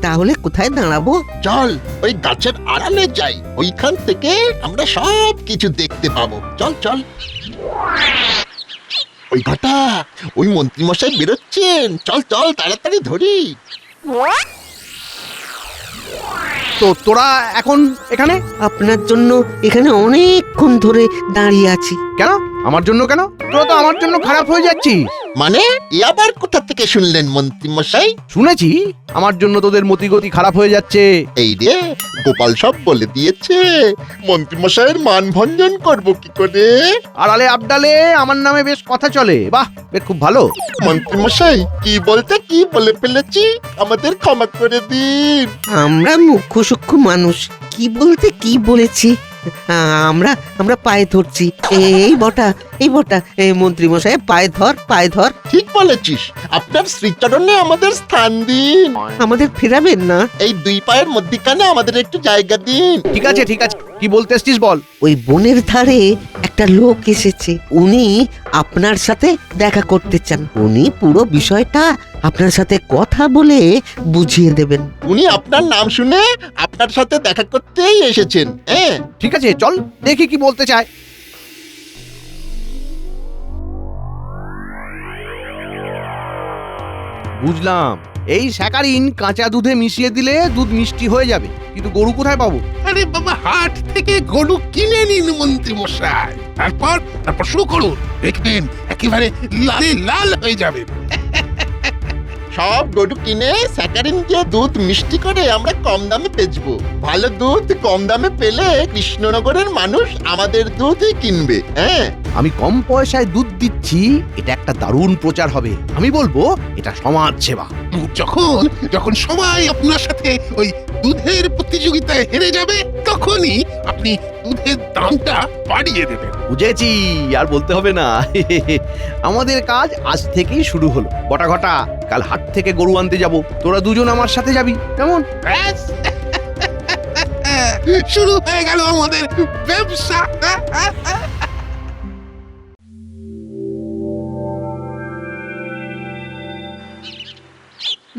তাহলে কোথায় দাঁড়াবো? চল ওই গাছের আড়ালে যাই, ওইখান থেকে আমরা সব কিছু দেখতে পাবো। চল চল। ওই ঘটা, ওই মন্ত্রীমশাই বেরোচ্ছেন। চল চল তাড়াতাড়ি ধরি। তো তোরা এখন এখানে? আপনার জন্য এখানে অনেকক্ষণ ধরে দাঁড়িয়ে আছি। কেন আমার জন্য? কেন তোরা তো আমার জন্য খারাপ হয়ে যাচ্ছিস। মানে এ আবার কোথা থেকে শুনলেন মন্ত্রীমশাই? শুনেছি আমার জন্য তোদের মতিগতি খারাপ হয়ে যাচ্ছে। এই রে, গোপাল সব বলে দিয়েছে। মন্ত্রীমশাইয়ের মান ভঞ্জন করব কি করে? আড়ালে আবডালে আমার নামে বেশ কথা চলে। বাহ, বেশ খুব ভালো। মন্ত্রীমশাই কি বলতে কি বলে ফেলেছি, আমাদের ক্ষমা করে দিন। আমরা মুখ্য সূক্ষ্ম মানুষ, কি বলতে কি বলেছি। আমরা পায়ে ধরছি। এই বটা মন্ত্রী মশাই পায়ে ধর, পায়ে ধর। ঠিক বলেছিস, আপনার শ্রীচরণে আমাদের স্থান দিন। আমাদের ফেরাবেন না? এই 2 পায়ের মধ্যিখানে আমাদের একটু জায়গা দিন। ঠিক আছে ঠিক আছে, কি বলতে এসছিস বল। ওই বনের ধারে একটা লোক এসেছে, উনি আপনার সাথে দেখা করতে চান। উনি পুরো বিষয়টা আপনার সাথে কথা বলে বুঝিয়ে দেবেন। উনি আপনার নাম শুনে আপনার সাথে দেখা করতেই এসেছেন। হ্যাঁ ঠিক আছে, চল দেখি কি বলতে চায়। বুঝলাম, এই স্যাকারিন কাঁচা দুধে মিশিয়ে দিলে দুধ মিষ্টি হয়ে যাবে, কিন্তু গরু কোথায় পাবো? আরে বাবা, হাট থেকে গরু কিনে নিন মন্ত্রী মশাই, তারপর শুরু করুন, দেখবেন একেবারে লালে লাল হয়ে যাবে। সব গরু কিনে স্যাকারিন দিয়ে দুধ মিষ্টি করে আমরা কম দামে বেচবো। ভালো দুধ কম দামে পেলে কৃষ্ণনগরের মানুষ আমাদের দুধই কিনবে। হ্যাঁ, আমি কম পয়সায় দুধ দিচ্ছি, এটা একটা দারুণ প্রচার হবে। আমি বলবো এটা সমাজ সেবা। যখন সবাই আপনার সাথে ওই দুধের প্রতিযোগিতায় হেরে যাবে, তখনই আপনি দুধের দামটা বাড়িয়ে দেবেন। বুঝেছি, আর বলতে হবে না। আমাদের কাজ আজ থেকেই শুরু হলো। বটা ঘটা, কাল হাট থেকে গরু আনতে যাব, তোরা দুজন আমার সাথে যাবি কেমন? শুরু হয়ে গেল আমাদের ব্যবসা।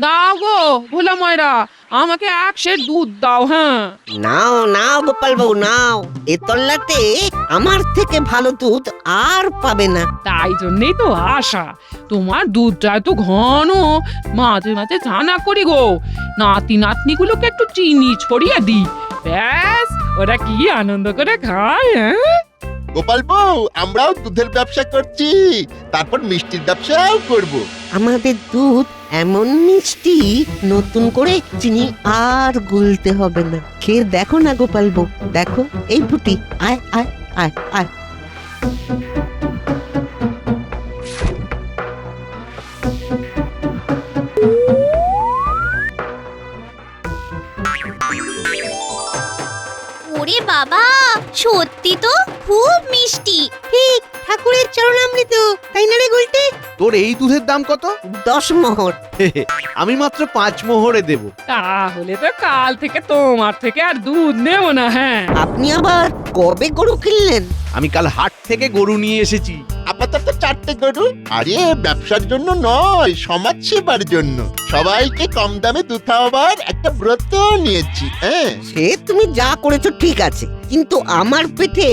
দাও গো ভোলা ময়রা, আমাকে 1 সের দুধ দাও। হ্যাঁ নাও নাও গোপাল বাবু নাও, এ তল্লাতে আমার থেকে ভালো দুধ আর পাবে না। তাই জন্যই তো আশা, তোমার দুধটা এত ঘন, মাঝে মাঝে ছানা করি গো। নাতি নাতনিগুলোকে একটু চিনি ছড়িয়ে দিই, ব্যাস ওরা কি আনন্দ করে খায়। হ্যাঁ গোপাল বউ, আমরাও দুধের ব্যবসা করছি, তারপর মিষ্টির ব্যবসাও করব। আমাদের দুধ এমন মিষ্টি, নতুন করে চিনি আর গুলতে হবে না। খেয়ে দেখো না গোপাল বউ, দেখো। এই ফুটি, আয় আয় আয় আয়। ওরে বাবা, সত্যি তো খুব মিষ্টি। ঠিক ঠাকুরের চরণামৃত, তাই না রে গুলটে? তোর এই দুধের দাম কত? 10 মোহর। আমি মাত্র 5 মোহরে দেব। তাহলে তো কাল থেকে তোমার থেকে আর দুধ নেব না। হ্যাঁ, আপনি আবার কবে গরু কিনলেন? আমি কাল হাট থেকে গরু নিয়ে এসেছি। আপাতত 4টে গরু। আরে ব্যবসার জন্য নয়, সমাজ সেবার জন্য। সবাইকে কম দামে দুধ খাওয়াবার একটা ব্রত নিয়েছি। হ্যাঁ, সে তুমি যা করেছো ঠিক আছে, কিন্তু আমার পেটে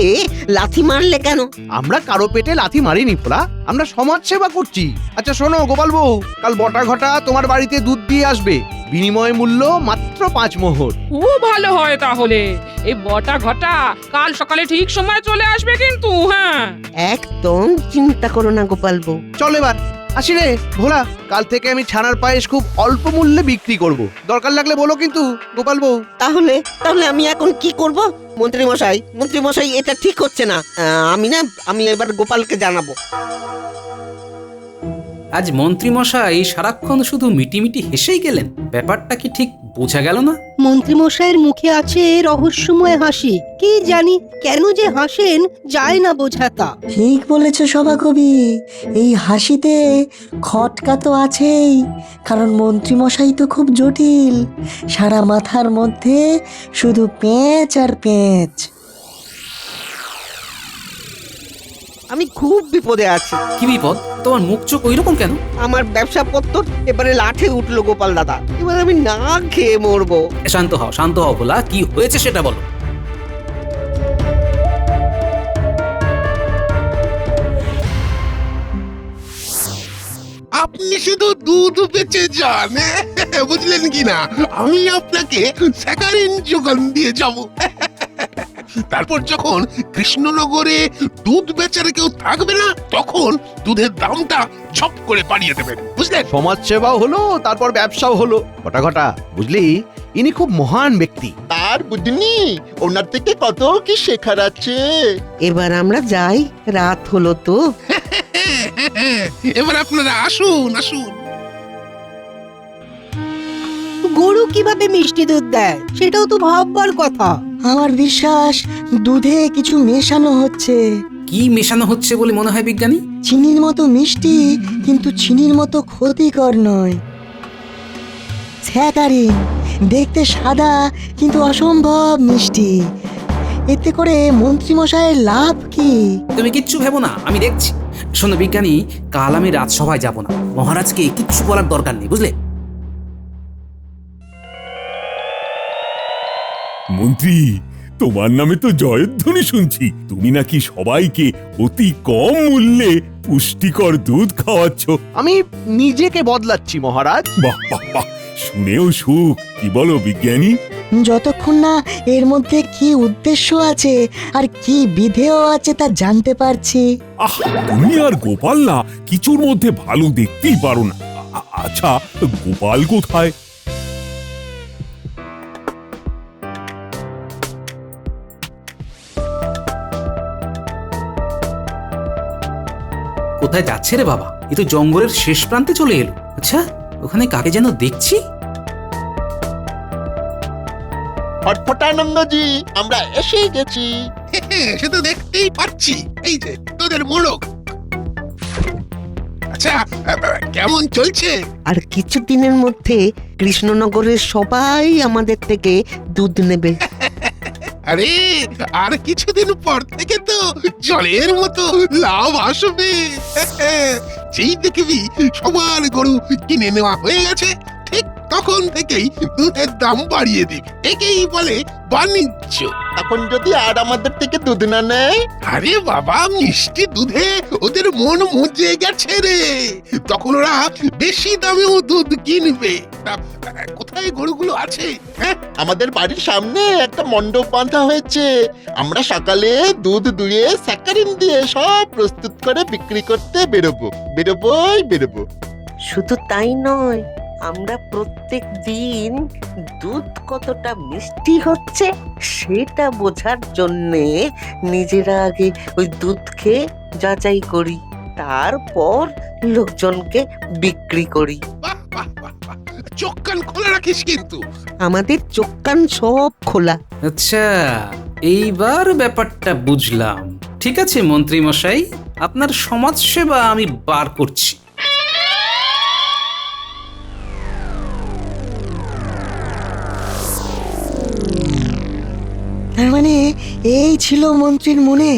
লাথি মারলে কেন? আমরা কারো পেটে লাথি মারিনি ফোলা, আমরা সমাজ সেবা করছি। আচ্ছা শোনো গোপাল বউ, কাল বটা ঘটা তোমার বাড়িতে দুধ দিয়ে আসবে, বিনিময় মূল্য মাত্র 5 মোহর। খুব ভালো হয় তাহলে। এই বটা ঘটা কাল সকালে ঠিক সময় চলে আসবে কিন্তু। হ্যাঁ, একদম চিন্তা করো না গোপাল বউ। চল এবার আসি রে ভোলা, কাল থেকে আমি ছানার পায়েস খুব অল্প মূল্যে বিক্রি করব, দরকার লাগলে বলো কিন্তু গোপাল বউ। তাহলে আমি এখন কি করব? মন্ত্রী মশাই এটা ঠিক হচ্ছে না। আমি এবার গোপালকে জানাবো। আজ মন্ত্রীমশাই সারাক্ষণ শুধু মিটিমিটি হেসেই গেলেন। ব্যাপারটা কি ঠিক বোঝা গেল না? মন্ত্রীমশাইয়ের মুখে আছে রহস্যময় হাসি, কি জানি কেন যে হাসেন যায় না বোঝাতা। ঠিক বলেছ সভাকবি, এই হাসিতে খটকা তো আছেই, কারণ মন্ত্রীমশাই তো খুব জটিল, সারা মাথার মধ্যে শুধু পেঁচ আর পেঁচ। আমি খুব বিপদে আছি। কি বিপদ? তোমার মুখ চোখ ওইরকম কেন? আমার ব্যবসা পত্র এবারে লাঠে উঠলো গোপাল দাদা, এবার আমি না খেয়ে মরবো। শান্ত হও ভোলা, কি হয়েছে সেটা বলো। আপনি শুধু দুধ বেচে যান, বুঝলেন কি না? আমি আপনাকে স্যাকারিন যোগান দিয়ে যাব। তারপর যখন কৃষ্ণনগরে দুধ বেচার কেউ থাকবে না, তখন দুধের দামটা ঝপ করে বাড়িয়ে দেবেন, বুঝলেন? সমাজ সেবাও হলো, তারপর ব্যবসাও হলো। বটা ঘটা বুঝলি, ইনি খুব মহান ব্যক্তি। তার বুঝনি, ওনার থেকে কত কি শেখার আছে। এবার আমরা যাই, রাত হলো তো। এবার আপনারা আসুন। গরু কিভাবে মিষ্টি দুধ দেয় সেটাও তো ভাববার কথা। আমার বিশ্বাস দুধে কিছু মেশানো হচ্ছে। কি মেশানো হচ্ছে বলে মনে হয় বিজ্ঞানী? চিনির মতো মিষ্টি, কিন্তু চিনির মতো ক্ষতিকর নয়। স্যাকারিন, দেখতে সাদা কিন্তু অসম্ভব মিষ্টি। এতে করে মন্ত্রীমশাইয়ের লাভ কি? তুমি কিচ্ছু ভেবো না, আমি দেখছি। শোনো বিজ্ঞানী, কাল আমি রাজসভায় যাব না, মহারাজকে কিচ্ছু বলার দরকার নেই, বুঝলে? মন্ত্রী, তোমার নামে তো জয়ধ্বনি শুনছি। তুমি নাকি সবাইকে অতি কম মূল্যে পুষ্টিকর দুধ খাওয়াচ্ছ। আমি নিজেকে বদলাচ্ছি মহারাজ। বাহ, শুনেও সুখ। কি বলো বিজ্ঞানী? যতক্ষণ না এর মধ্যে কি উদ্দেশ্য আছে আর কি বিধেয় আছে তা জানতে পারছি। তুমি আর গোপাল না কিছুর মধ্যে ভালো দেখতেই পারো না। আচ্ছা, গোপাল কোথায়? কোথায় যাচ্ছে রে বাবা? এ তো জঙ্গলের শেষ প্রান্তে চলে এলো। আচ্ছা, ওখানে কাকে যেন দেখছি। ফটফটানন্দজি, আমরা এসে গেছি। সে তো দেখতেই পাচ্ছি, এই যে তোদের মোড়ক। আচ্ছা, কেমন চলছে? আর কিছুদিনের মধ্যে কৃষ্ণনগরের সবাই আমাদের থেকে দুধ নেবে। আরে আর কিছুদিন পর থেকে তো জলের মতো লাভ আসবে। যেই দেখবি সবার গরু কিনে নেওয়া হয়ে গেছে, ঠিক তখন থেকেই দুধের দাম বাড়িয়ে দিবি। একেই বলে বাণিজ্য। এখন যদি আর আমাদের থেকে দুধ না নেয়? আরে বাবা, মিষ্টি দুধে ওদের মন মজে গেছে রে, তখন ওরা বেশি দামেও দুধ কিনবে। কোথায় গরুগুলো আছে? হ্যাঁ, আমাদের বাড়ির সামনে একটা মণ্ডপ বাঁধা হয়েছে। আমরা সকালে দুধ দুয়ে স্যাকারিন দিয়ে সব প্রস্তুত করে বিক্রি করতে বেরোবো। শুধু তাই নয়, আমরা প্রত্যেক দিন দুধ কতটা মিষ্টি হচ্ছে সেটা বোঝার জন্যে নিজেরা আগে ওই দুধ খেয়ে যাচাই করি, তারপর লোকজনকে বিক্রি করি। চোখ কান খোলা রাখিস কিন্তু। আমাদের চোখ কান সব খোলা। আচ্ছা, এইবার ব্যাপারটা বুঝলাম। ঠিক আছে মন্ত্রী মশাই, আপনার সমাজসেবা আমি বার করছি। তার মানে এই ছিল মন্ত্রীর মনে।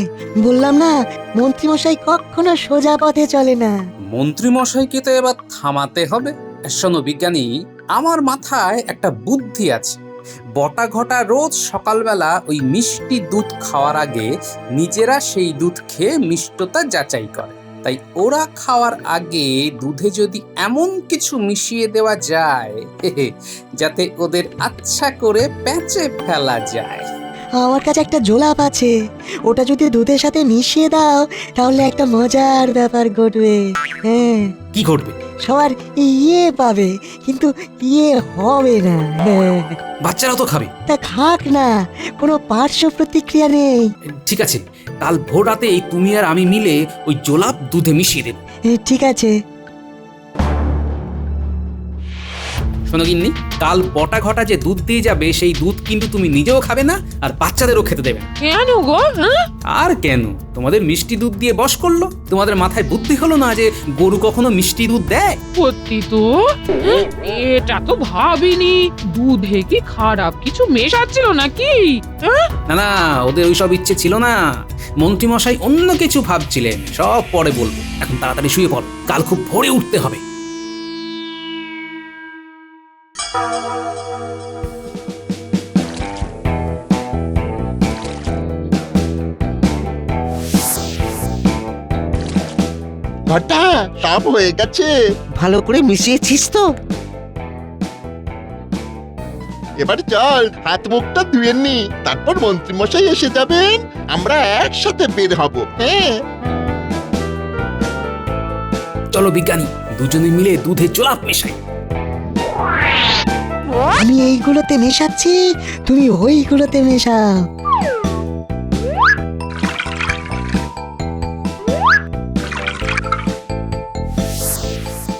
বললাম না, মন্ত্রীমশাই কখনো সোজা পথে চলে না। মন্ত্রী মশাইকে তো এবার থামাতে হবে। শোনো বিজ্ঞানী, আমার মাথায় একটা বুদ্ধি আছে। বটা ঘটা রোজ সকালবেলা ওই মিষ্টি দুধ খাওয়ার আগে নিজেরা সেই দুধ খেয়ে মিষ্টতা যাচাই করে। তাই ওরা খাওয়ার আগে দুধে যদি এমন কিছু মিশিয়ে দেওয়া যায় যাতে ওদের আচ্ছা করে প্যাঁচে ফেলা যায়। আমার কাছে একটা জোলাপ আছে, ওটা যদি দুধের সাথে মিশিয়ে দাও তাহলে একটা মজার ব্যাপার ঘটবে। হ্যাঁ, কি ঘটবে? সবার ইয়ে পাবে, কিন্তু ইয়ে হবে না। হ্যাঁ, বাচ্চারা তো খাবে। তা খাক না, কোনো পার্শ্ব প্রতিক্রিয়া নেই। ঠিক আছে, কাল ভোর রাতেই তুমি আর আমি মিলে ওই জোলাপ দুধে মিশিয়ে দেব। ঠিক আছে। শোনো গিন্নি, কাল বটা ঘটা যে দুধ দিয়ে যাবে সেই দুধ কিন্তু তুমি নিজেও খাবে না আর বাচ্চাদেরও খেতে দেবে না। কেন গো? আর কেন? তোমাদের মিষ্টি দুধ দিয়ে বশ করলো। তোমাদের মাথায় বুদ্ধি হলো না যে গরু কখনো মিষ্টি দুধ দেয়? সত্যি তো, এটা তো ভাবিনি। দুধে কি খারাপ কিছু মেশাচ্ছিল নাকি? না না, ওদের ওইসব ইচ্ছে ছিল না। মন্ত্রী মশাই অন্য কিছু ভাবছিলেন, সব পরে বলবো। এখন তাড়াতাড়ি শুয়ে পড়ো, কাল খুব ভোরে উঠতে হবে। ঘটা সব হয়ে গেছে। ভালো করে মিশিয়েছিস তো? এবার চল হাত মুখটা ধুয়ে নি, তারপর মন্ত্রী মশাই এসে যাবেন, আমরা একসাথে বের হব। হ্যাঁ চলো বিজ্ঞানী, দুজনে মিলে দুধে জোলাপ মেশাই। আমি এইগুলোতে মেশাচ্ছি, তুমি ওইগুলোতে মেশাও।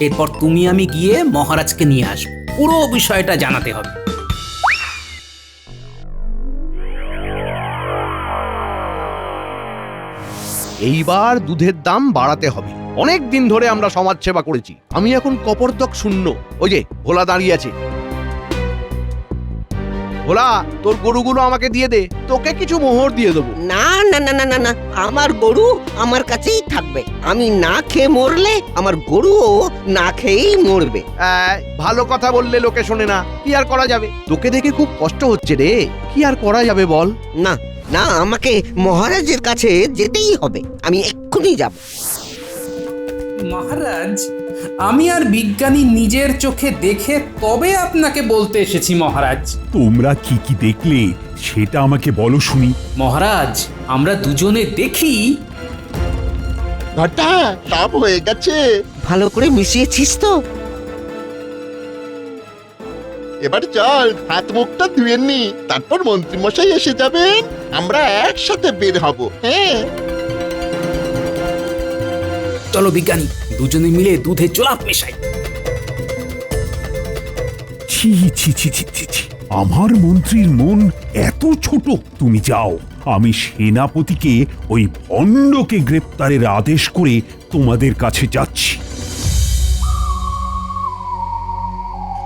এরপর তুমি আমি গিয়ে মহারাজকে নিয়ে আসবো, পুরো বিষয়টা জানাতে হবে। এইবার দুধের দাম বাড়াতে হবে। অনেক দিন ধরে আমরা সমাজ সেবা করেছি, আমি এখন কপর্দক শূন্য। ওই যে ভোলা দাঁড়িয়ে আছে। ভোলা, তোর গরুগুলো আমাকে দিয়ে দে, তোকে কিছু মোহর দিয়ে দেবো। না না না না না না, আমার গরু আমার কাছেই থাকবে। আমি না খেয়ে মরলে আমার গরুও না খেয়েই মরবে। ভালো কথা বললে লোকে শোনে না, কি আর করা যাবে? তোকে দেখে খুব কষ্ট হচ্ছে রে, কি আর করা যাবে বল? না না, আমাকে মহারাজের কাছে যেতেই হবে। আমি এক্ষুনি যাব। মহারাজ, আমি আর বিজ্ঞানী নিজের চোখে দেখে তবে আপনাকে বলতে এসেছি মহারাজ। তোমরা কি কি দেখলে সেটা আমাকে বলো শুনি। মহারাজ, আমরা দুজনে দেখি। ঘটা সব হয়ে গেছে। ভালো করে মিশিয়েছিস তো? এবার চল হাত মুখটা ধুয়ে নি, তারপর মন্ত্রী মশাই এসে যাবেন, আমরা একসাথে বের হব। হ্যাঁ চলো বিজ্ঞানী, দুজনে মিলে দুধে জোলাপ মেশাই। ছি ছি ছি ছি ছি ছি, আমার মন্ত্রীর মন এত ছোট। তুমি যাও, আমি সেনাপতিকে ওই ভণ্ডকে গ্রেপ্তারের আদেশ করে তোমাদের কাছে যাচ্ছি।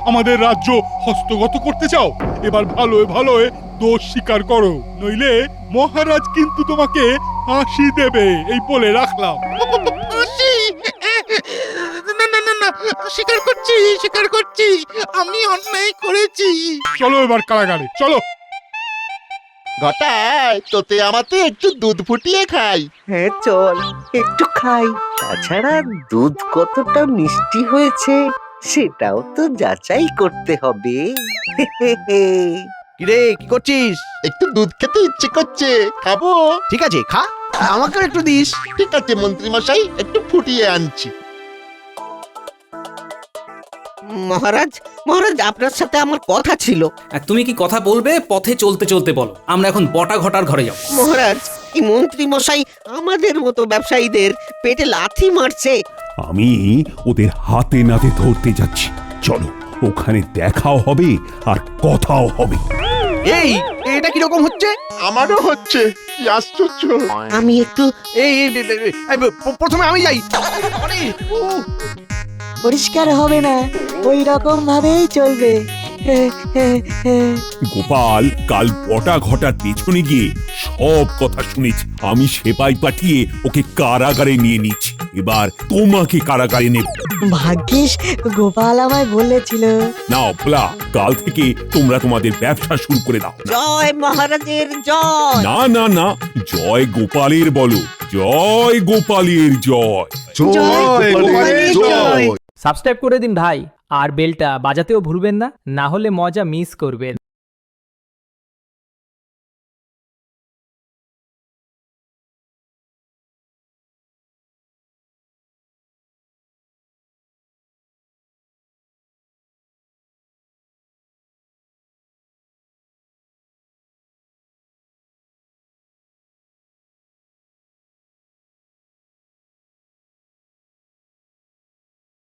আমাদের রাজ্য হস্তগত করতে চাও? এবার ভালোয় ভালোয় দোষ স্বীকার করো, নইলে মহারাজ কিন্তু তোমাকে ফাঁসি দেবে, এই বলে রাখলাম। না না না না, স্বীকার করছি, আমি অন্যায় করেছি। চলো এবার কারাগারে চলো। ঘটায় তোতে আমাতে একটু দুধ ফুটিয়ে খাই। হ্যাঁ চল, একটু খাই। তাছাড়া দুধ কতটা মিষ্টি হয়েছে সেটাও তো যাচাই করতে হবে। কিরে, কি করছিস? একটু দুধ খেতে ইচ্ছে করছে, খাবো। ঠিক আছে, খা, আমাকে একটু দিস। ঠিক আছে মন্ত্রী মশাই, একটু ফুটিয়ে আনছি। মহারাজ, মহারাজ, আপনার সাথে আমার কথা ছিল। তুমি কি কথা বলবে? পথে চলতে চলতে বলো। আমরা এখন বটা ঘটার ঘরে যাব। মহারাজ, এই মন্ত্রী মশাই আমাদের মতো ব্যবসায়ীদের পেটে লাথি মারছে। আমি ওদের হাতে নাতে ধরতে যাচ্ছি। চলো, ওখানে দেখাও হবে আর কথাও হবে। এই এটা কিরকম হচ্ছে? আমারও হচ্ছে, কি আশ্চর্য। আমি একটু প্রথমে আমি যাই। পরিষ্কার হবে না, ওই রকম ভাবেই চলবে। গোপাল কাল বটা ঘটার পেছনে গিয়ে সব কথা শুনেছি। আমি সেপাই পাঠিয়ে ওকে কারাগারে নিয়ে নিচ্ছি। এবার তোমাকে কারাগারে নেব। ভাগ্যিস গোপাল আমায় বলেছিল। নাও ভোলা, কাল থেকে তোমরা তোমাদের ব্যবসা শুরু করে দাও। জয় মহারাজের জয়। না না না, জয় গোপালের বলো, জয় গোপালের জয়। জয় গোপালের জয়। সাবস্ক্রাইব করে দিন ভাই, আর বেলটা বাজাতেও ভুলবেন না, না হলে মজা মিস করবেন।